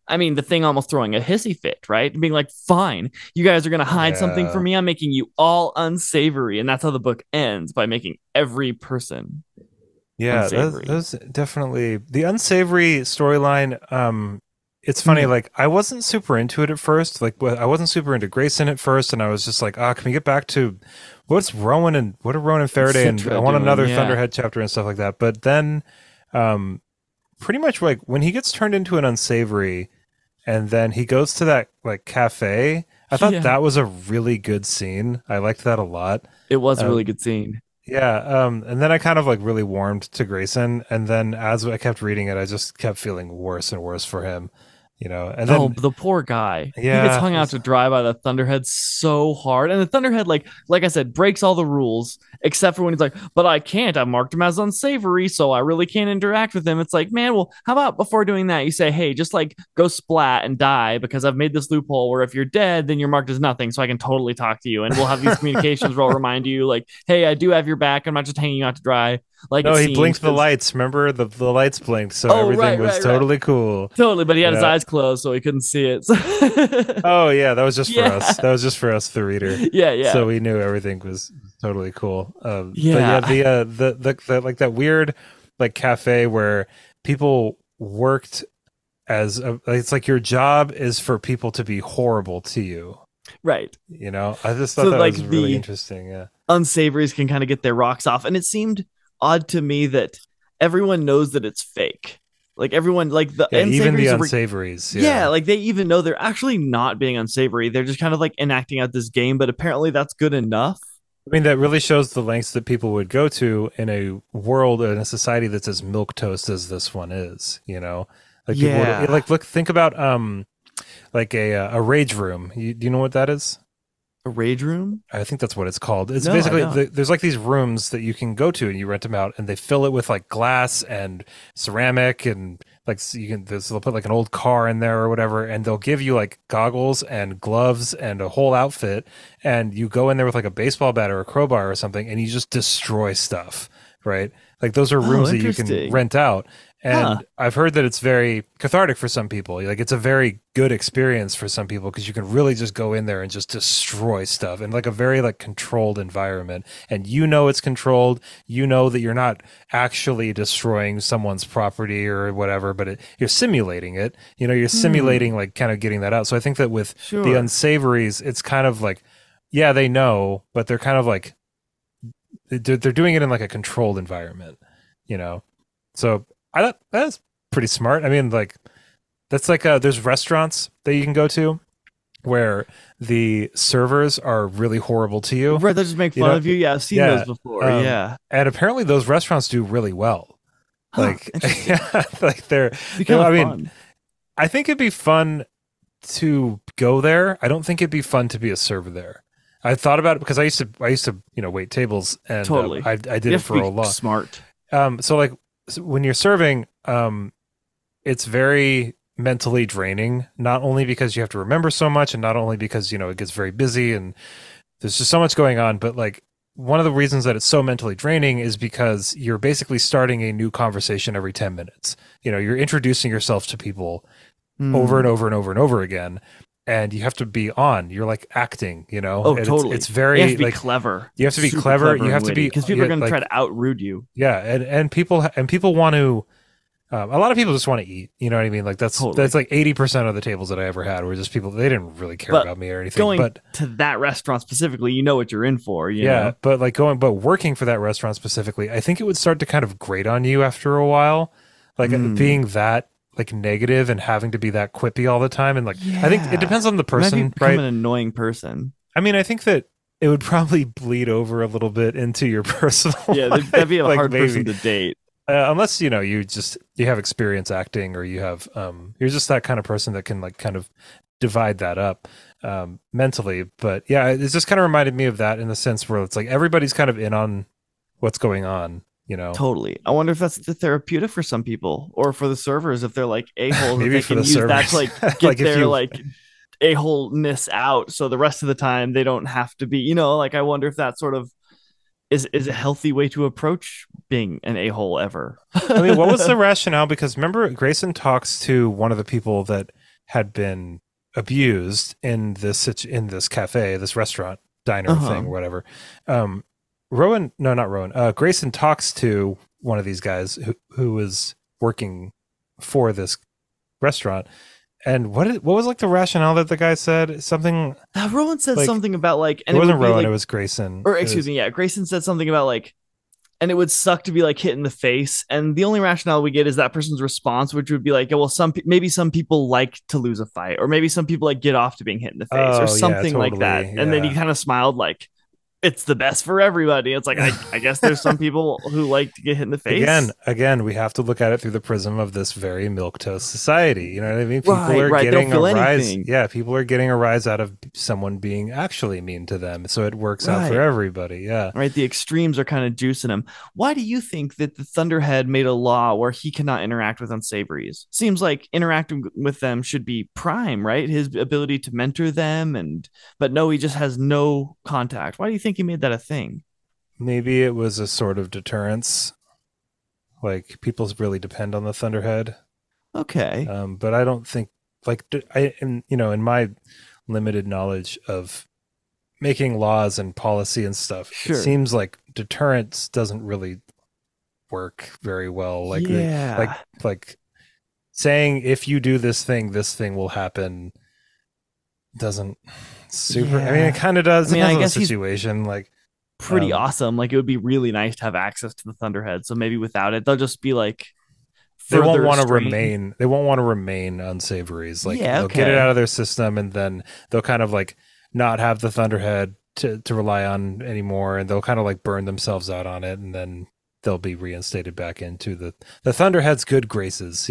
I mean, the thing almost throwing a hissy fit, right? Being like, fine, you guys are going to hide something from me. I'm making you all unsavory. And that's how the book ends, by making every person unsavory.
That's definitely the unsavory storyline. It's funny, like I wasn't super into it at first. Like I wasn't super into Grayson at first, and I was just like, can we get back to what are Rowan and Faraday, and I want another Thunderhead chapter and stuff like that. But then pretty much like when he gets turned into an unsavory and then he goes to that like cafe. I thought
Yeah.
that was a really good scene. I liked that a lot.
It was a
Uh,
really good scene.
yeah, and then I kind of like really warmed to Grayson, and then as I kept reading it, I just kept feeling worse and worse for him, and
Oh,
then
the poor guy. He gets
yeah,
hung out to dry by the Thunderhead so hard. And the Thunderhead, like I said, breaks all the rules, except for when he's like, but I can't. I marked him as unsavory, so I really can't interact with him. It's like, man, well, how about before doing that, you say, hey, just like go splat and die because I've made this loophole where if you're dead, then you're marked as nothing, so I can totally talk to you. And we'll have these communications where I'll remind you, like, hey, I do have your back. I'm not just hanging you out to dry like
no,
it
he
seems.
blinked the
Because,
lights. Remember the lights blinked, so
oh,
everything
right,
was
right, right.
totally cool.
Totally, but he had his
Yeah.
eyes closed, so he couldn't see it. So
Oh yeah, that was just for us.
yeah,
That was just for us, the reader.
yeah, yeah,
So we knew everything was totally cool. But yeah,
yeah.
the like that weird like cafe where people worked as it's like your job is for people to be horrible to you.
Right.
I just thought
So
that
like
was really
the
interesting. Yeah.
unsavories can kind of get their rocks off, and it seemed odd to me that everyone knows that it's fake. Like everyone, like the
Yeah, even the
unsavories,
unsavories.
yeah,
Yeah.
like they even know they're actually not being unsavory. They're just kind of like enacting out this game, but apparently that's good enough.
I mean, that really shows the lengths that people would go to in a world, in a society that's as milquetoast as this one is. Like people would
Yeah,
like look, think about like a rage room. Do you know what that is?
a rage room.
I think that's what it's called. It's
No, I
basically
don't.
there's like these rooms that you can go to and you rent them out, and they fill it with like glass and ceramic and like so they'll put like an old car in there or whatever, and they'll give you like goggles and gloves and a whole outfit, and you go in there with like a baseball bat or a crowbar or something, and you just destroy stuff, right? Like those are
Oh,
rooms that you can
interesting.
rent out.
Huh.
And I've heard that it's very cathartic for some people. Like it's a very good experience for some people because you can really just go in there and just destroy stuff in like a very like controlled environment. And it's controlled. You know that you're not actually destroying someone's property or whatever, but you're simulating it. You're
Hmm.
simulating like kind of getting that out. So I think that with the
Sure.
unsavories, it's kind of like, yeah, they know, but they're kind of like they're doing it in like a controlled environment. You know, so I thought that's pretty smart. I mean, like that's like there's restaurants that you can go to where the servers are really horrible to you.
Right, they just make
You
fun
know,
of you. Yeah, I've seen those
yeah.
before. Yeah.
And apparently those restaurants do really well.
Huh.
Like,
Interesting.
yeah, like
Be kind
I
of
mean,
fun.
I think it'd be fun to go there. I don't think it'd be fun to be a server there. I thought about it because I used to wait tables and
Totally.
I did
You
it
have to
for a
be
long.
smart.
So like when you're serving, it's very mentally draining. Not only because you have to remember so much, and not only because it gets very busy and there's just so much going on, but like one of the reasons that it's so mentally draining is because you're basically starting a new conversation every 10 minutes. You're introducing yourself to people over and
Hmm.
over and over and over again. And you have to be on. You're like acting,
Oh,
and it's
totally. You have
very
to be
like
clever,
you have to be
super
clever.
clever
You
and
have to
witty,
be
because people are
yeah,
going to try
like
to outrude you.
yeah, and people want to. A lot of people just want to eat. You know what I mean? Like that's
Totally.
like 80% of the tables that I ever had were just people. They didn't really care
But
about me or anything.
going
But
to that restaurant specifically, you know what you're in for, you
yeah,
know?
but like but working for that restaurant specifically, I think it would start to kind of grate on you after a while, like
Hmm.
being that like negative and having to be that quippy all the time. And like I think it
Yeah.
depends on the
You might
person,
become
right?
an annoying person.
I mean, I think that it would probably bleed over a little bit into your personal
Yeah, that'd be
life,
a
like
hard
maybe
person to date.
unless you have experience acting or you have you're just that kind of person that can like kind of divide that up mentally. But yeah, it's just kind of reminded me of that in the sense where it's like everybody's kind of in on what's going on.
Totally. I wonder if that's the therapeutic for some people or for the servers if they're like a-holes that
Maybe
they
for
can
the
use that to
servers.
like
Like
get
if
their
you
like a-hole-ness out so the rest of the time they don't have to be, like I wonder if that sort of is a healthy way to approach being an a-hole ever.
I mean, what was the rationale? Because remember, Grayson talks to one of the people that had been abused in this cafe, this restaurant diner
Uh-huh.
thing, or whatever. Um, Rowan, no, not Rowan. Grayson talks to one of these guys who was working for this restaurant. And what was like the rationale that the guy said? Something
Rowan said
like
something about like,
it
and it
wasn't
would be
Rowan, it
like,
was Grayson.
or
It
excuse
was
me, yeah, Grayson said something about like and it would suck to be like hit in the face. And the only rationale we get is that person's response, which would be like, yeah, well, maybe some people like to lose a fight, or maybe some people like get off to being hit in the face, or
Oh yeah,
something like that.
totally.
And then he
Yeah.
kind of smiled like, it's the best for everybody. It's like I guess there's some people who like to get hit in the face.
Again, we have to look at it through the prism of this very milquetoast society. You know what I mean? People
Right,
are
right. They'll
getting a
feel
rise.
anything.
Yeah, people are getting a rise out of someone being actually mean to them. So it works out for
Right.
everybody. Yeah.
Right. The extremes are kind of juicing him. Why do you think that the Thunderhead made a law where he cannot interact with unsavories? Seems like interacting with them should be prime, right? His ability to mentor them, but no, he just has no contact. Why do you think he made that a thing?
Maybe it was a sort of deterrence. Like people really depend on the Thunderhead.
Okay.
But I don't think like in my limited knowledge of making laws and policy and stuff, it
Sure.
seems like deterrence doesn't really work very well. Like
Yeah.
like saying if you do this thing will happen doesn't super. I mean, it
Yeah.
kind of does.
I mean,
Depends
I
on the
guess he's
situation. Like,
pretty
um,
awesome. Like it would be really nice to have access to the Thunderhead. So maybe without it, they'll just be like
they won't
further
want to
strained.
remain. They won't want to remain unsavories. Like
Yeah,
they'll get it out
okay.
of their system, and then they'll kind of like not have the Thunderhead to rely on anymore, and they'll kind of like burn themselves out on it, and then they'll be reinstated back into the Thunderhead's good graces.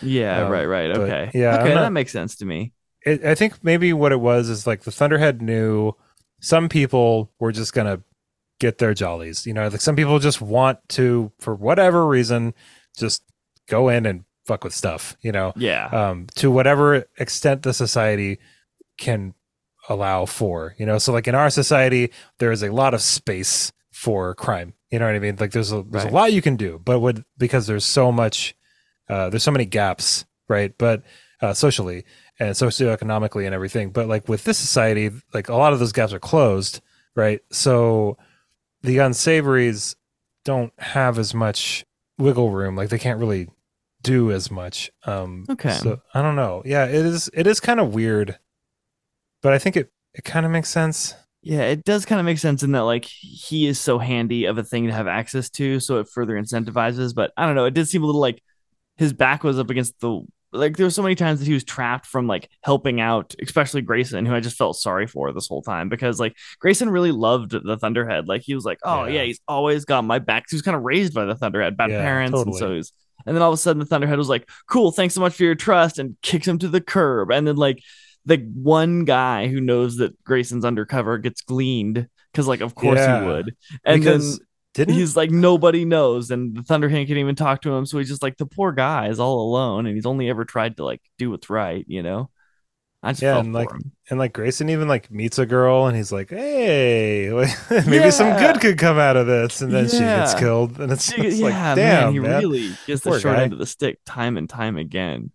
Yeah, right, right.
But
Okay.
yeah, I'm
Okay, that
not.
makes sense to me.
I think maybe what it was is like the Thunderhead knew some people were just gonna get their jollies. Like some people just want to, for whatever reason, just go in and fuck with stuff.
Yeah.
To whatever extent the society can allow for. So like in our society, there is a lot of space for crime. You know what I mean? Like there's a
Right.
lot you can do, but because there's so much, there's so many gaps, right? But socially and socioeconomically and everything. But like with this society, like a lot of those gaps are closed, right? So the unsavories don't have as much wiggle room. Like they can't really do as much.
Okay.
So I don't know. Yeah, it is kind of weird, but I think it kind of makes sense.
Yeah, it does kind of make sense in that like he is so handy of a thing to have access to, so it further incentivizes. But I don't know, it did seem a little like his back was up against the like there were so many times that he was trapped from like helping out, especially Grayson, who I just felt sorry for this whole time because like Grayson really loved the Thunderhead. Like he was like, oh yeah,
Yeah.
he's always got my back. He was kind of raised by the Thunderhead, bad
Yeah,
parents, and so
totally.
he was. And then all of a sudden, the Thunderhead was like, "Cool, thanks so much for your trust," and kicks him to the curb. And then like the one guy who knows that Grayson's undercover gets gleaned because like of course he
Yeah.
would. And then
Because didn't
he's like nobody knows, and the Thunderhand can't even talk to him, so he's just like the poor guy is all alone, and he's only ever tried to like do what's right. I just
yeah,
felt
and
for
like
him.
and like Grayson even like meets a girl and he's like, "Hey, like, maybe some good
Yeah,
could come out of this." And then she gets
yeah,
killed and it's just like,
yeah, man, he
"Damn, man.
really gets the
Poor
short end
guy."
of the stick time and time again.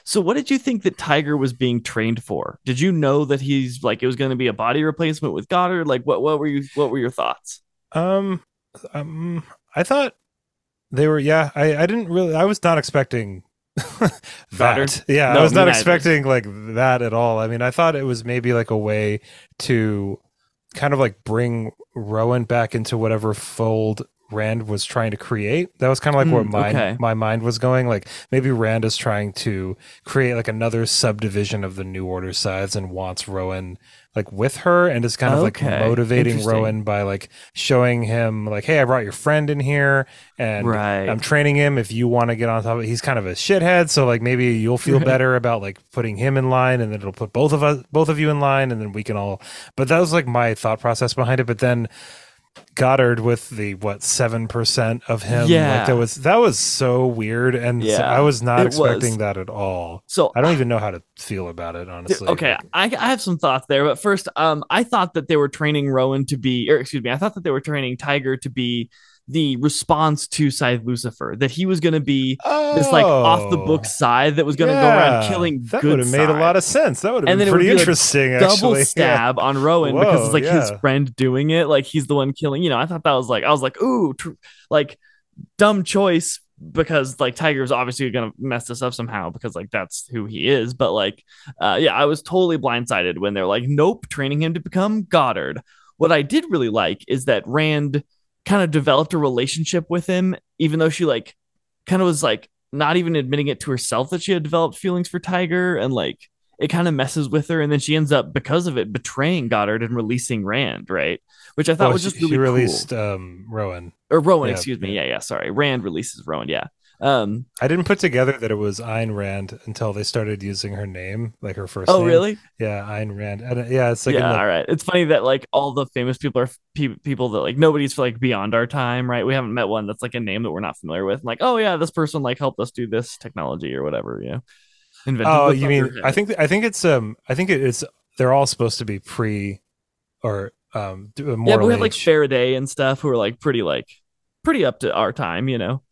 So what did you think that Tiger was being trained for? Did you know that he's like it was going to be a body replacement with Goddard? Like what were your thoughts?
Um I thought they were, yeah, I didn't really, I was not expecting
Goddard?
that. Yeah, I
No,
was
me
not
neither.
expecting like that at all. I mean, I thought it was maybe like a way to kind of like bring Rowan back into whatever fold Rand was trying to create. That was kind of like where
Okay.
my mind was going. Like maybe Rand is trying to create like another subdivision of the New Order sides and wants Rowan like with her and is kind of like
Okay.
motivating
Interesting.
Rowan by like showing him like, hey, I brought your friend in here and I'm
Right.
training him if you want to get on top of it. He's kind of a shithead, so like maybe you'll feel
Right.
better about like putting him in line and then it'll put both of you in line and then we can all, but that was like my thought process behind it. But then Goddard with the what 7% of him, like
Yeah.
that was so weird, and so I
Yeah.
was not
It was.
expecting that at all.
So
I don't even know how to feel about it, honestly.
okay,
Like,
I have some thoughts there, but first, I thought that they were training Rowan to be, or excuse me, I thought that they were training Tiger to be the response to Scythe Lucifer. That he was going to be this like off the book
oh,
scythe that was going to go around
yeah,
killing
that would
good
have made a lot of
scythes,
sense. That would have
and
been
then it would
pretty
be a
interesting,
double
actually. Yeah.
stab on Rowan because it's
Whoa.
like his
Yeah.
friend doing it, like he's the one killing. I thought that was like I was like, ooh, like dumb choice because like Tiger's obviously gonna mess this up somehow because like that's who he is. But like, yeah, I was totally blindsided when they're like, nope, training him to become Goddard. What I did really like is that Rand kind of developed a relationship with him, even though she like kind of was like not even admitting it to herself that she had developed feelings for Tiger, and like it kind of messes with her, and then she ends up because of it betraying Goddard and releasing Rand, right? Which I thought
Well,
was
she,
just
she
really cool.
released Rowan.
Or Rowan,
Yeah,
excuse me.
yeah.
Yeah, yeah. Sorry, Rand releases Rowan. Yeah. Um.
I didn't put together that it was Ayn Rand until they started using her name, like her first
Oh,
name.
really?
Yeah, Ayn Rand. And yeah, it's like in
Yeah.
the
All right. It's funny that like all the famous people are people that like nobody's like beyond our time, right? We haven't met one that's like a name that we're not familiar with. Like, oh yeah, this person like helped us do this technology or whatever. You know, invented
oh,
the
you mean
Thunderhead.
I think it's they're all supposed to be pre or
Yeah, but
mortal
we have like
age.
Faraday and stuff who are like pretty up to our time. You know,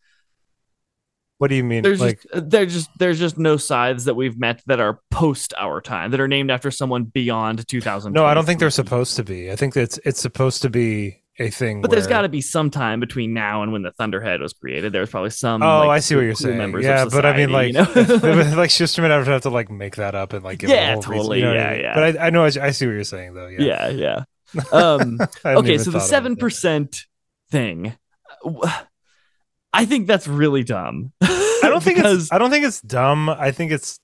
What do you mean? Like
there's just no scythes that we've met that are post our time that are named after someone beyond
no, I don't think they're
2023.
supposed to be. I think it's supposed to be a thing
But there's got to
where
be some time between now and when the Thunderhead was created. There was probably some
oh,
like
I see what you're
cool
saying.
members of
Yeah, but I mean,
society, you
like,
know?
like Schusterman, I would have to like make that up and like give it a
Yeah,
whole reason. You
totally.
know what I
Yeah,
mean?
yeah,
But I know I see what you're saying though. Yeah,
yeah, yeah. Um,
I hadn't
okay,
even
so the
thought of it that way.
7% thing, I think that's really dumb because
I don't think it's dumb. I think it's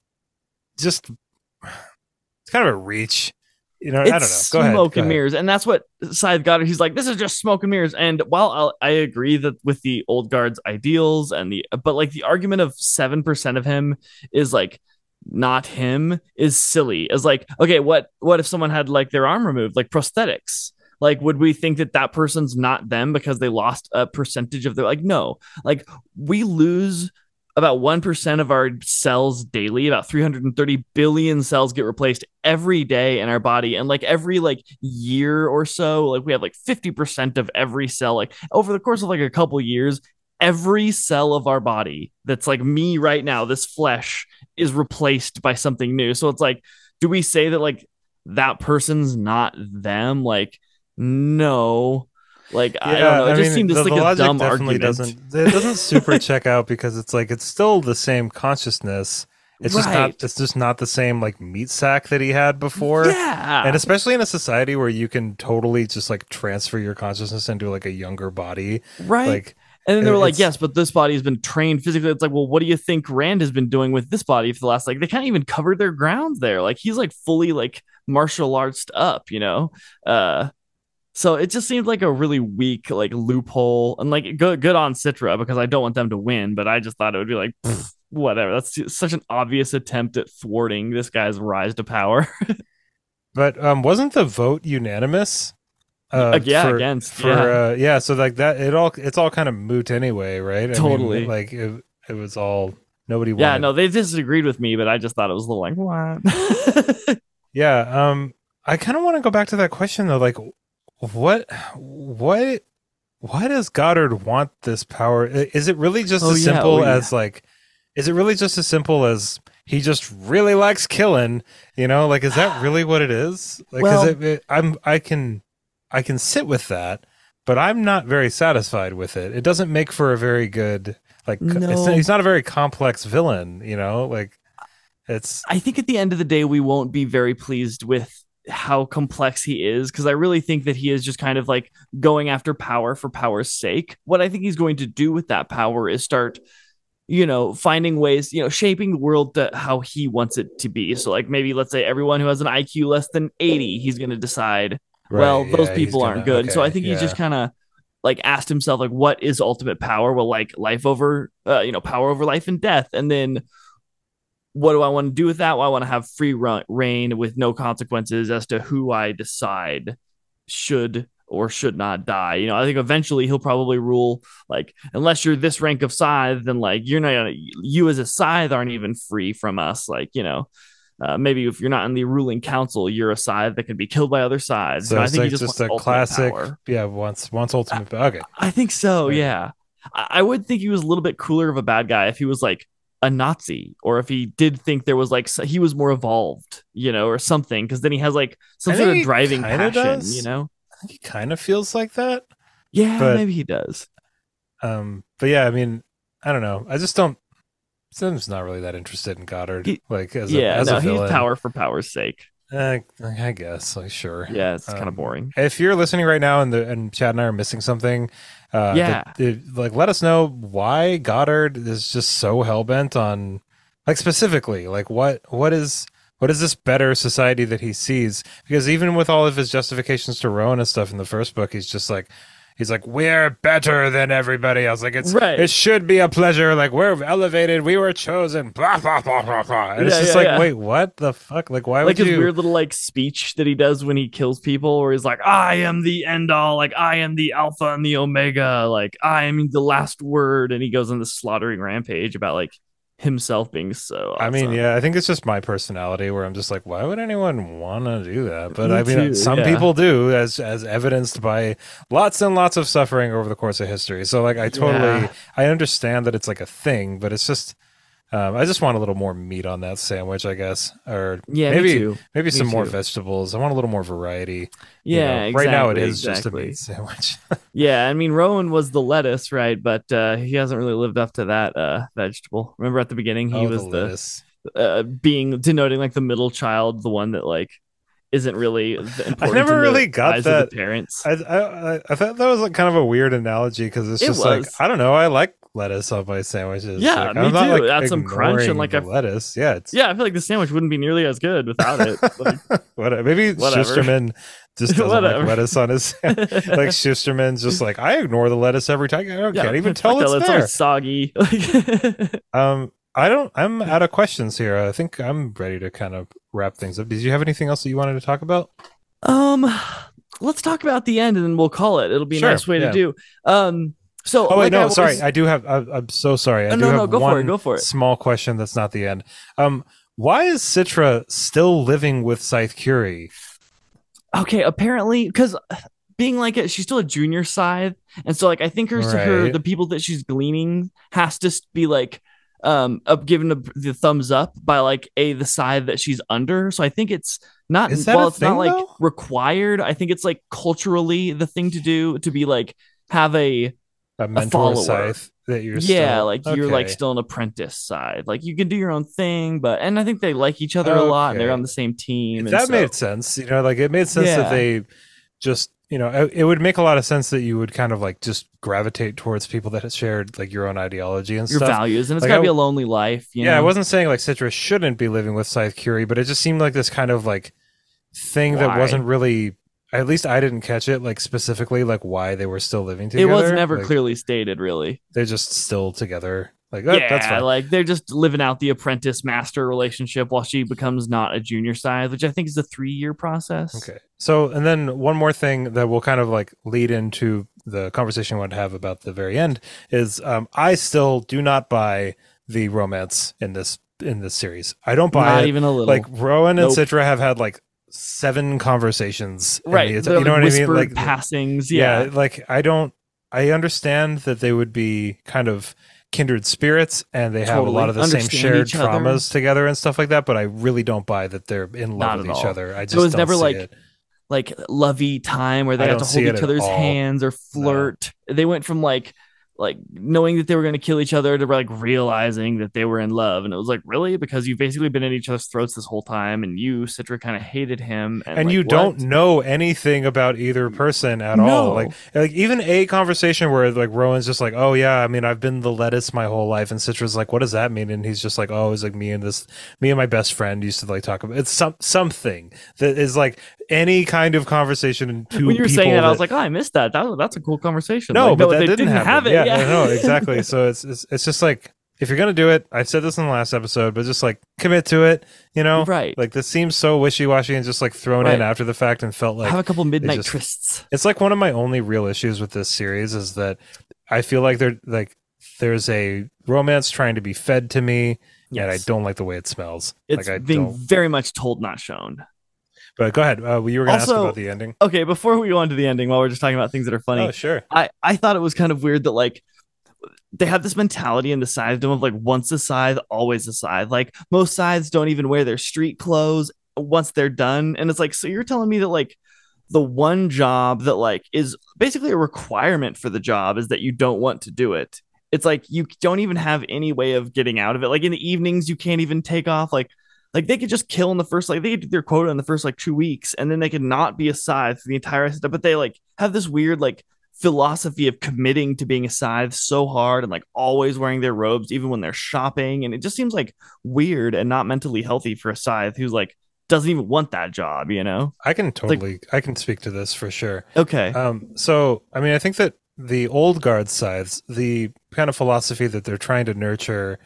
just it's kind of a reach. You know, I
it's
don't know. Go ahead.
smoke
Go
and
ahead.
mirrors, and that's what Scythe got. He's like, this is just smoke and mirrors. And while I agree that with the old guard's ideals and but like the argument of 7% of him is like not him is silly. As like, okay, what if someone had like their arm removed, like prosthetics? Like, would we think that that person's not them because they lost a percentage of their like? No, like we lose about 1% of our cells daily. About 330 billion cells get replaced every day in our body, and like every like year or so, like we have like 50% of every cell, like over the course of like a couple years, every cell of our body that's like me right now, this flesh, is replaced by something new. So it's like, do we say that like that person's not them? Like, no. Like, I don't
Yeah,
know, it
I
just
mean
seemed just
the
like a
logic
dumb
definitely
argument.
doesn't super check out because it's like it's still the same consciousness.
Right.
It's just not the same like meat sack that he had before. And
Yeah.
especially in a society where you can totally just like transfer your consciousness into like a younger body.
Right.
Like
And then they were like,
it's
yes, but this body has been trained physically. It's like, well, what do you think Rand has been doing with this body for the last, like, they can't even cover their ground there. Like, he's like fully like martial arts up, you know? Uh, so it just seemed like a really weak like loophole, and like good on Citra because I don't want them to win, but I just thought it would be like whatever. That's such an obvious attempt at thwarting this guy's rise to power.
but wasn't the vote unanimous?
Yeah, against
For
yeah,
yeah, so like that it's all kind of moot anyway, right? I mean,
totally.
like it was all nobody
Yeah,
wanted.
no, they disagreed with me, but I just thought it was a little like what.
Yeah, I kind of want to go back to that question though. Like, what, what, why does Goddard want this power? Is it really just
Oh
as
yeah, oh
simple
yeah.
as like, is it really just as simple as he just really likes killing? You know, like, is that really what it is? Like, because
Well,
I can sit with that, but I'm not very satisfied with it. It doesn't make for a very good like. He's
no.
not a very complex villain. You know, like it's
I think at the end of the day, we won't be very pleased with how complex he is because I really think that he is just kind of like going after power for power's sake. What I think he's going to do with that power is start, you know, finding ways, you know, shaping the world to how he wants it to be. So, like, maybe let's say everyone who has an IQ less than 80, he's going to decide, well,
right.
those
Yeah, he's
people aren't
gonna
good. So, I
okay.
think he's just
Yeah.
kind of like asked himself, like, what is ultimate power? Well, like life over, you know, power over life and death. And then what do I want to do with that? Well, I want to have free reign with no consequences as to who I decide should or should not die. You know, I think eventually he'll probably rule like, unless you're this rank of scythe, then like you're not gonna, you as a scythe aren't even free from us. Like, you know, maybe if you're not in the ruling council, you're a scythe that can be killed by other scythes. You
So
know, I
it's
think he
like
just
just
wants
a
ultimate
classic.
power.
Yeah, once ultimate. Okay.
I think so.
Okay.
Yeah, I would think he was a little bit cooler of a bad guy if he was like a Nazi, or if he did think there was like he was more evolved, you know, or something. Because then he has like some
I
sort
think
of
he
driving
kind of
passion, you
does.
know.
I think he kind of feels like that.
Yeah,
But
maybe he does.
but yeah, I mean, I don't know. I just don't. Sim's not really that interested in Goddard,
He,
like
yeah,
as a
no, he's
villain.
power for power's sake.
I guess, like, sure.
Yeah, it's kind of boring.
If you're listening right now and Chad and I are missing something,
Yeah,
like, let us know why Goddard is just so hell bent on, like, specifically, like, what is this better society that he sees? Because even with all of his justifications to Rowan and stuff in the first book, he's like, we're better than everybody else. Like,
right.
it should be a pleasure. Like, we're elevated. We were chosen. Blah blah blah blah blah. And it's
Yeah,
just
yeah,
like,
yeah.
wait, what the fuck? Like, why
Like
would
his
you?
weird little like speech that he does when he kills people, where he's like, "I am the end all. Like I am the alpha and the omega. Like I am the last word." And he goes on this slaughtering rampage about like himself being so
I mean,
awesome.
yeah, I think it's just my personality where I'm just like, why would anyone want to do that? But
Me
I mean,
too.
some
Yeah.
people do, as evidenced by lots and lots of suffering over the course of history. So, like,
Yeah.
I understand that it's like a thing, but it's just, I just want a little more meat on that sandwich, I guess, or
Yeah, me too.
maybe
Me
some more
too.
vegetables. I want a little more variety. You
Yeah,
know, right now it
exactly,
is just a meat
exactly.
sandwich.
Yeah, I mean Rowan was the lettuce, right? But he hasn't really lived up to that vegetable. Remember at the beginning he
Oh, the
was the
lettuce.
being denoting like the middle child, the one that like isn't really
I
important
never
in the
really got
eyes of the
that.
parents.
I thought that was like kind of a weird analogy because it's
It
just like,
was.
I don't know, I like lettuce on my sandwiches.
Yeah,
Like,
me
I'm not
too.
like
Add some crunch and
ignoring
like
the lettuce. Yeah, it's
yeah, I feel like the sandwich wouldn't be nearly as good without it. Like
what, maybe
whatever.
Schusterman just doesn't like
Whatever.
lettuce on his like Schusterman's just like, I ignore the lettuce every time. I
Yeah,
can't even
fuck
tell
that.
it's
It's always
there.
soggy.
I don't. I'm out of questions here. I think I'm ready to kind of wrap things up. Did you have anything else that you wanted to talk about?
um, let's talk about the end and then we'll call it. It'll be a
Sure.
nice way to
Yeah.
do. So
Oh wait,
like I
no, sorry.
was.
I do have. I'm so sorry. I do
No, no,
have
go for it.
one
Go for it.
small question that's not the end. Why is Citra still living with Scythe Curie?
Okay, apparently because being like it, she's still a junior scythe, and so like I think her
Right.
the people that she's gleaning has to be like up given the thumbs up by like the side that she's under. So I think it's not
Is that a
well, it's not
thing
like
though?
required. I think it's like culturally the thing to do to be like have
A
a
mentor
follower.
Scythe that you're
Yeah,
still
like you're like
okay.
still an apprentice side. Like you can do your own thing, but and I think they like each other a lot and they're on
Okay.
the same team. And
That
so
made sense. You know, like it made sense that
yeah,
they just, you know, it would make a lot of sense that you would kind of like just gravitate towards people that had shared like your own ideology and
your
stuff.
values. And it's
Like
gotta be a lonely life, you
yeah, I
know?
wasn't saying like Citra shouldn't be living with Scythe Curie, but it just seemed like this kind of like thing that wasn't
Why?
really, at least I didn't catch it like specifically like why they were still living
It was
together.
never
Like
clearly stated, really.
they're just still together. Like that's
Yeah,
fine.
like they're just living out the apprentice master relationship while she becomes not a junior scythe, which I think is a 3-year process.
Okay. So, and then one more thing that will kind of like lead into the conversation I want to have about the very end is I still do not buy the romance in this series. I don't buy
Not
it.
even a
Like
little.
Rowan and
Nope.
Citra have had like 7 conversations in
Right.
the
They're
you know
like
what I mean?
whispered
Like
passings.
yeah,
Yeah.
like I understand that they would be kind of kindred spirits and they have a lot
Totally.
of the same
Understand
shared
each other.
traumas together and stuff like that, but I really don't buy that they're in love
Not
with
at
each
all.
other. I
There
just
was
don't
never
see it.
like lovey time where they
I
got
don't
to
see
hold
it
each
at
other's
all.
hands or
No.
flirt. They went from like knowing that they were going to kill each other to like realizing that they were in love, and it was like really because you've basically been in each other's throats this whole time, and you Citra kind of hated him, and
And
like
you
what?
don't know anything about either person at all.
No,
Like even a conversation where like Rowan's just like, "Oh yeah, I mean, I've been the lettuce my whole life," and Citra's like, "What does that mean?" And he's just like, "Oh, it's like me and my best friend used to like talk about it's something that is like any kind of conversation in two
when you were saying
people
that, I was
that
like, oh, I missed that. That's a cool conversation.
no,
Like,
but
no,
that
they
didn't
didn't have
happen.
it.
Yeah,
Yeah,
no, exactly. So it's just like if you're gonna do it, I said this in the last episode, but just like commit to it. You know,
right,
like this seems so wishy washy and just like thrown in
right.
after the fact and felt
Have
like
a couple
they
midnight
just.
trysts.
It's like one of my only real issues with this series is that I feel like there's a romance trying to be fed to me, and I
Yes,
don't like the way it smells. Like
it's
I
being
don't.
very much told, not shown.
But go ahead. You were gonna ask about
Also,
the ending.
okay, before we go on to the ending, while we're just talking about things that are
Oh,
funny,
sure.
I thought it was kind of weird that like they have this mentality in the scythedom of like once a scythe, always a scythe. Like most scythes don't even wear their street clothes once they're done, and it's like so you're telling me that like the one job that like is basically a requirement for the job is that you don't want to do it. It's like you don't even have any way of getting out of it. Like in the evenings, you can't even take off. Like Like they could just kill in the first, like they could do their quota in the first like 2 weeks, and then they could not be a scythe for the entire stuff. But they like have this weird like philosophy of committing to being a scythe so hard and like always wearing their robes even when they're shopping, and it just seems like weird and not mentally healthy for a scythe who's like doesn't even want that job, you know?
I can
Like,
I can speak to this for sure.
okay.
So I mean, I think that the old guard scythes, the kind of philosophy that they're trying to nurture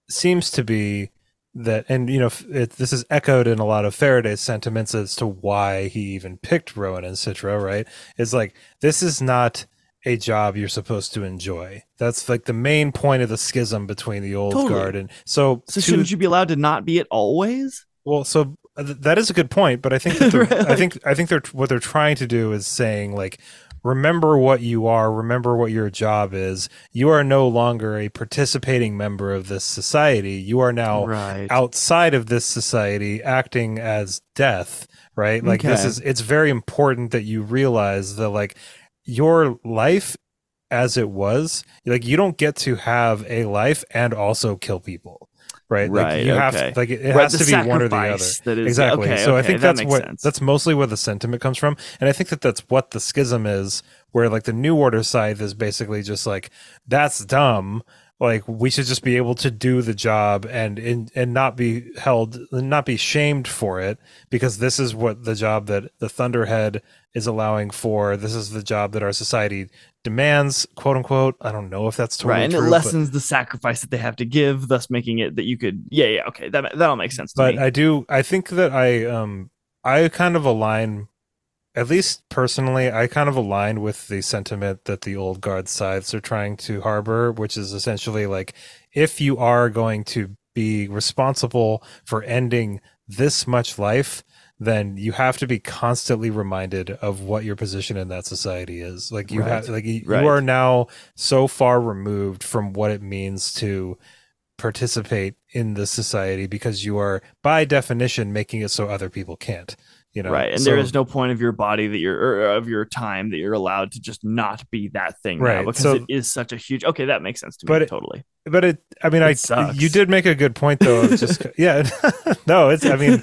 seems to be that, and you know, this is echoed in a lot of Faraday's sentiments as to why he even picked Rowan and Citra, right? Is like, this is not a job you're supposed to enjoy. That's like the main point of the schism between the old
Totally.
guard. And so
Shouldn't you be allowed to not be it always?
well, so that is a good point, but I think that
Right, like,
I think they're what they're trying to do is saying like, remember what you are, remember what your job is. You are no longer a participating member of this society. You are now
right.
outside of this society, acting as death, right? Like this
Okay.
is, it's very important that you realize that like your life as it was, like you don't get to have a life and also kill people, right? Like
Right.
you have
Okay.
like it
Right.
has
The
to be one or the other.
sacrifice that is
Exactly.
okay.
So I
Okay.
think
That
that's
makes
what,
sense.
that's mostly where the sentiment comes from, and I think that that's what the schism is, where like the New Order side is basically just like, that's dumb. Like we should just be able to do the job and not be held, not be shamed for it, because this is what the job that the Thunderhead is allowing for. This is the job that our society demands, quote unquote. I don't know if that's totally
Right. And it
true,
lessens the sacrifice that they have to give, thus making it that you could, yeah, yeah, okay. That all makes sense to
but
me.
I think that I kind of align, at least personally, I kind of align with the sentiment that the old guard scythes are trying to harbor, which is essentially like, if you are going to be responsible for ending this much life, then you have to be constantly reminded of what your position in that society is. Like you
Right.
have, like you
Right.
are now so far removed from what it means to participate in this society, because you are by definition making it so other people can't, you know?
Right. And there
So
is no point of your body that you're, or of your time that you're allowed to just not be that thing now,
right.
because it
So
is such a huge, okay, that makes sense to me.
but
Totally.
but it, I mean,
It
you
sucks.
did make a good point though of just yeah. No, it's, I mean,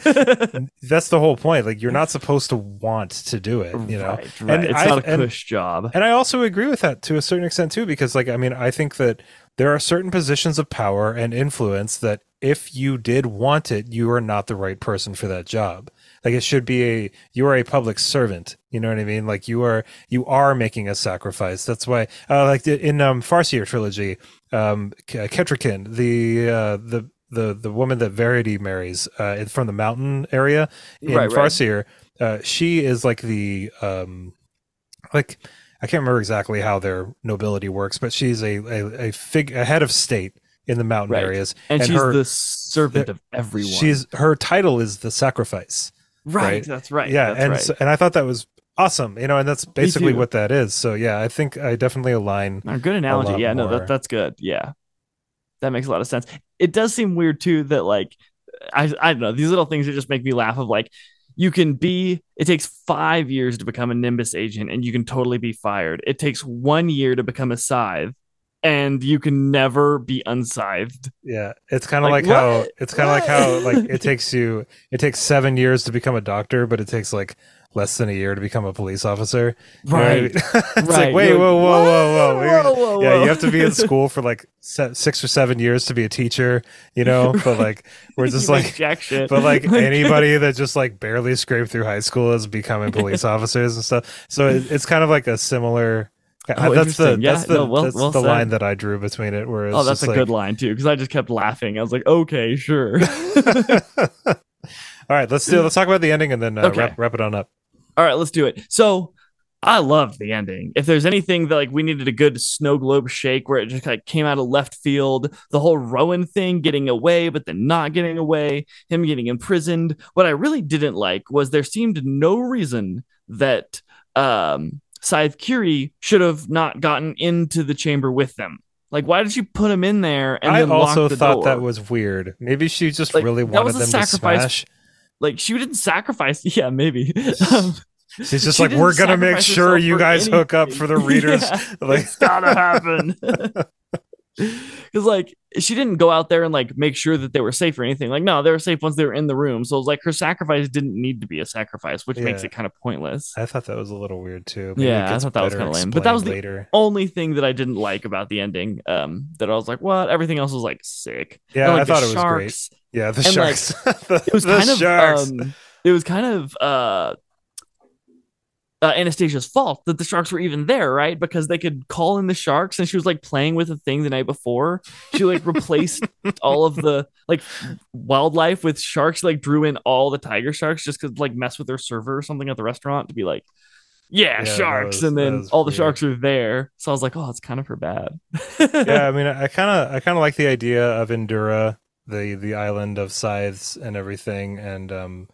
that's the whole point. Like you're not supposed to want to do it, you know?
Right. Right.
And
It's not a cush job.
and I also agree with that to a certain extent too, because like, I mean, I think that there are certain positions of power and influence that if you did want it, you are not the right person for that job. Like it should be you are a public servant. You know what I mean? Like you are making a sacrifice. That's why, like in Farseer trilogy, Ketrikin, the woman that Verity marries from the mountain area in
Right. Right.
Farseer, she is like the like, I can't remember exactly how their nobility works, but she's a head of state in the mountain
Right.
areas,
And she's
her
the servant of everyone.
she's her title is the sacrifice.
right.
Right.
That's right.
Yeah,
That's
and
right.
and I thought that was awesome, you know, and that's basically
too.
what that is. So yeah, I think I definitely align
A good
a
analogy.
lot
Yeah, no,
more.
that's good. Yeah. That makes a lot of sense. It does seem weird too that like I don't know, these little things that just make me laugh of like you can be it takes 5 years to become a Nimbus agent and you can totally be fired. It takes 1 year to become a scythe and you can never be unscythed.
Yeah, it's kind of
Like
like how
what?
like
What?
it takes 7 years to become a doctor, but it takes like less than a year to become a police officer. You know what I mean?
Right.
It's like,
Right.
wait,
You're like,
whoa, whoa, whoa,
what?
whoa.
Whoa, whoa,
Yeah, you
whoa.
have to be in school for like 6 or 7 years to be a teacher, you know? But
Right.
like, we're just
You make
like,
jack shit.
but like
Like,
anybody that just like barely scraped through high school is becoming police officers and stuff. So it's kind of like a similar.
oh, interesting. Yeah. No, well,
That's
well
the line
said.
that I drew between it, where
Oh,
it's
that's
just
a
like,
good line too, because I just kept laughing. I was like, okay, sure.
all right, let's talk about the ending and then
Okay.
wrap it on up.
All right, let's do it. So I loved the ending. If there's anything that like we needed a good snow globe shake where it just like came out of left field, the whole Rowan thing getting away, but then not getting away, him getting imprisoned. What I really didn't like was there seemed no reason that Scythe Curie should have not gotten into the chamber with them. Like, why did you put him in there and
I
then lock
also
the
thought
door?
that was weird. Maybe she just
Like,
really
that
wanted
was a
them to
sacrifice.
smash.
Like, she didn't sacrifice. Yeah, maybe.
She's just
She
like,
didn't
we're gonna make
sacrifice
sure
herself
you
for
guys hook up
anything.
for the readers.
Yeah,
Like,
it's gotta happen. Because like she didn't go out there and like make sure that they were safe or anything. Like no, they were safe once they were in the room. So it was like her sacrifice didn't need to be a sacrifice, which makes
Yeah.
it kind of pointless.
I thought that was a little weird too. Maybe it
Yeah, I
gets
thought that was
better
kind of lame. But that was
explained
the
later.
only thing that I didn't like about the ending. That I was like, what? Everything else was like sick.
Yeah,
And like
I
the
thought it was great.
sharks.
Yeah, the
And like
sharks. the,
it was
the
kind of
sharks.
it was kind of Anastasia's fault that the sharks were even there, right? Because they could call in the sharks, and she was like playing with a thing the night before. She like replaced all of the like wildlife with sharks. She, like drew in all the tiger sharks just because like mess with their server or something at the restaurant to be like, yeah,
Yeah,
sharks, and
that
then
was
all the
weird.
sharks are there. So I was like, oh, it's kind of her bad.
Yeah, I mean, I kind of like the idea of Endura, the island of scythes and everything, and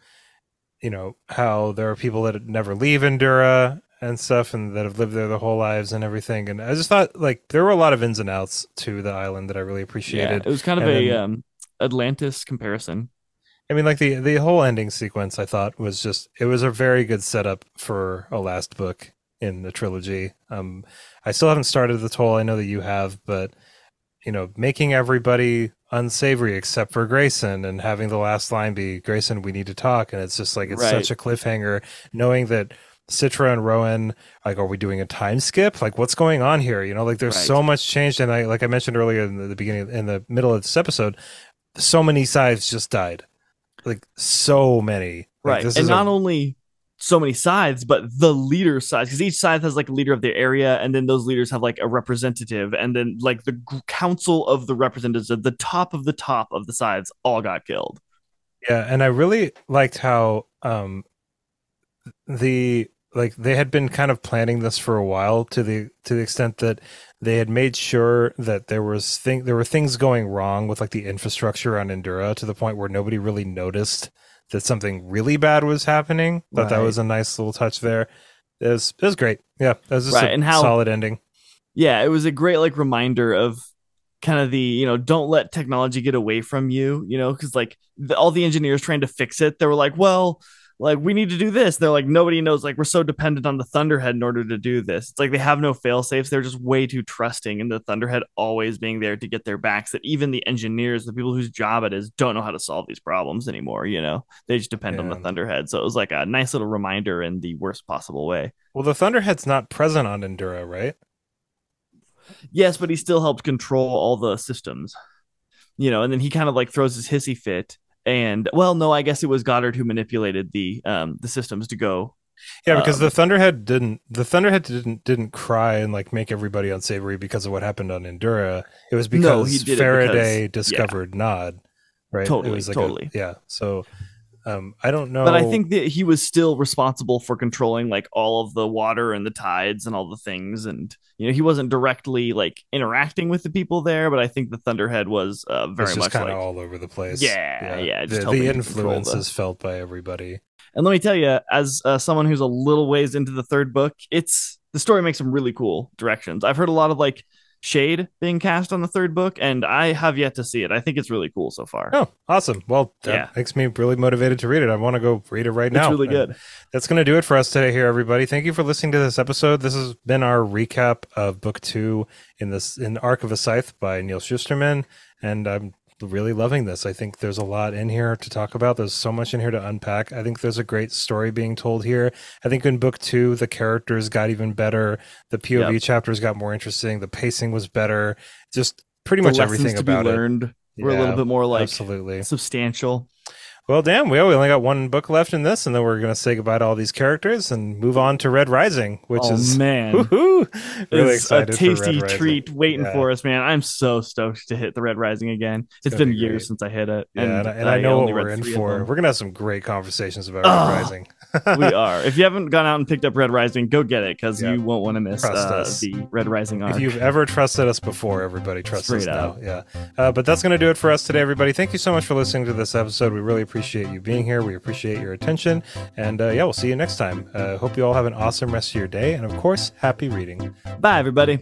how there are people that never leave Endura and stuff, and that have lived there their whole lives and everything. And I just thought like there were a lot of ins and outs to the island that I really
Yeah,
appreciated.
it was kind of
And
a
then,
Atlantis comparison.
I mean, like the whole ending sequence, I thought was just it was a very good setup for a last book in the trilogy. I still haven't started the toll. I know that you have, but making everybody unsavory except for Grayson and having the last line be Grayson, we need to talk. And it's just like, it's
Right.
such a cliffhanger knowing that Citra and Rowan, like, are we doing a time skip? Like, what's going on here? Like there's
Right.
so much changed. And like I mentioned earlier in the beginning, in the middle of this episode, so many scythes just died. Like so many. Like,
Right.
this
And
is
not only so many scythes, but the leader scythe, because each scythe has like a leader of their area, and then those leaders have like a representative, and then like the council of the representatives at the top of the scythes all got killed.
yeah. And I really liked how, they had been kind of planning this for a while to the extent that they had made sure that there were things going wrong with like the infrastructure on Endura to the point where nobody really noticed that something really bad was happening. Thought that
Right.
was a nice little touch there. It was great. Yeah, it was just
Right. And how
solid ending.
yeah, it was a great like reminder of kind of the don't let technology get away from you, because like all the engineers trying to fix it, they were like, well, like we need to do this. They're like, nobody knows, like we're so dependent on the Thunderhead in order to do this. It's like they have no fail safes. They're just way too trusting in the Thunderhead always being there to get their backs, that even the engineers, the people whose job it is, don't know how to solve these problems anymore. They just depend on the
Yeah.
Thunderhead. So it was like a nice little reminder in the worst possible way.
Well, the Thunderhead's not present on Endura, right?
Yes, but he still helped control all the systems, and then he kind of like throws his hissy fit. And well, no, I guess it was Goddard who manipulated the systems to go.
Yeah, because the Thunderhead didn't cry and like make everybody unsavory because of what happened on Endura. It was because
No, he did it
Faraday
because-
discovered Nod, right?
Totally,
It was like
totally.
yeah. So I don't know.
But I think that he was still responsible for controlling like all of the water and the tides and all the things, and he wasn't directly like interacting with the people there. But I think the Thunderhead was very
it's just
much
kind of
like
all over the place.
yeah, just
The
helping to
influence
control
is felt by everybody.
And let me tell you, as someone who's a little ways into the third book, the story makes some really cool directions. I've heard a lot of like shade being cast on the third book, and I have yet to see it. I think it's really cool so far.
Oh, awesome. Well, that
Yeah.
makes me really motivated to read it. I want to go read it right now.
It's really
And
good.
that's going to do it for us today here, everybody. Thank you for listening to this episode. This has been our recap of book 2 in Arc of a Scythe by Neal Shusterman, and I'm really loving this. I think there's a lot in here to talk about. There's so much in here to unpack. I think there's a great story being told here. I think in book 2, the characters got even better. The POV chapters got more interesting. The pacing was better. Just pretty much everything
to
about
be
it.
learned were a little bit more like
absolutely
substantial.
Well, damn, we only got one book left in this, and then we're going to say goodbye to all these characters and move on to Red Rising, which is
man,
woohoo, really
it's
excited
a tasty
for Red
treat
Rising.
waiting
Yeah.
for us, man. I'm so stoked to hit the Red Rising again. It's
gonna
been
be
years
great.
since I hit it.
Yeah, and I know what
only
we're
read
in
3 of
for.
them.
We're going to have some great conversations about
Oh,
Red Rising.
We are. If you haven't gone out and picked up Red Rising, go get it, because
Yeah.
you won't want to miss
Trust us.
the Red Rising arc.
If you've ever trusted us before, everybody trusts
Straight
us now.
up.
Yeah. But that's going to do it for us today, everybody. Thank you so much for listening to this episode. We really appreciate you being here. We appreciate your attention. And we'll see you next time. Hope you all have an awesome rest of your day. And of course, happy reading.
Bye, everybody.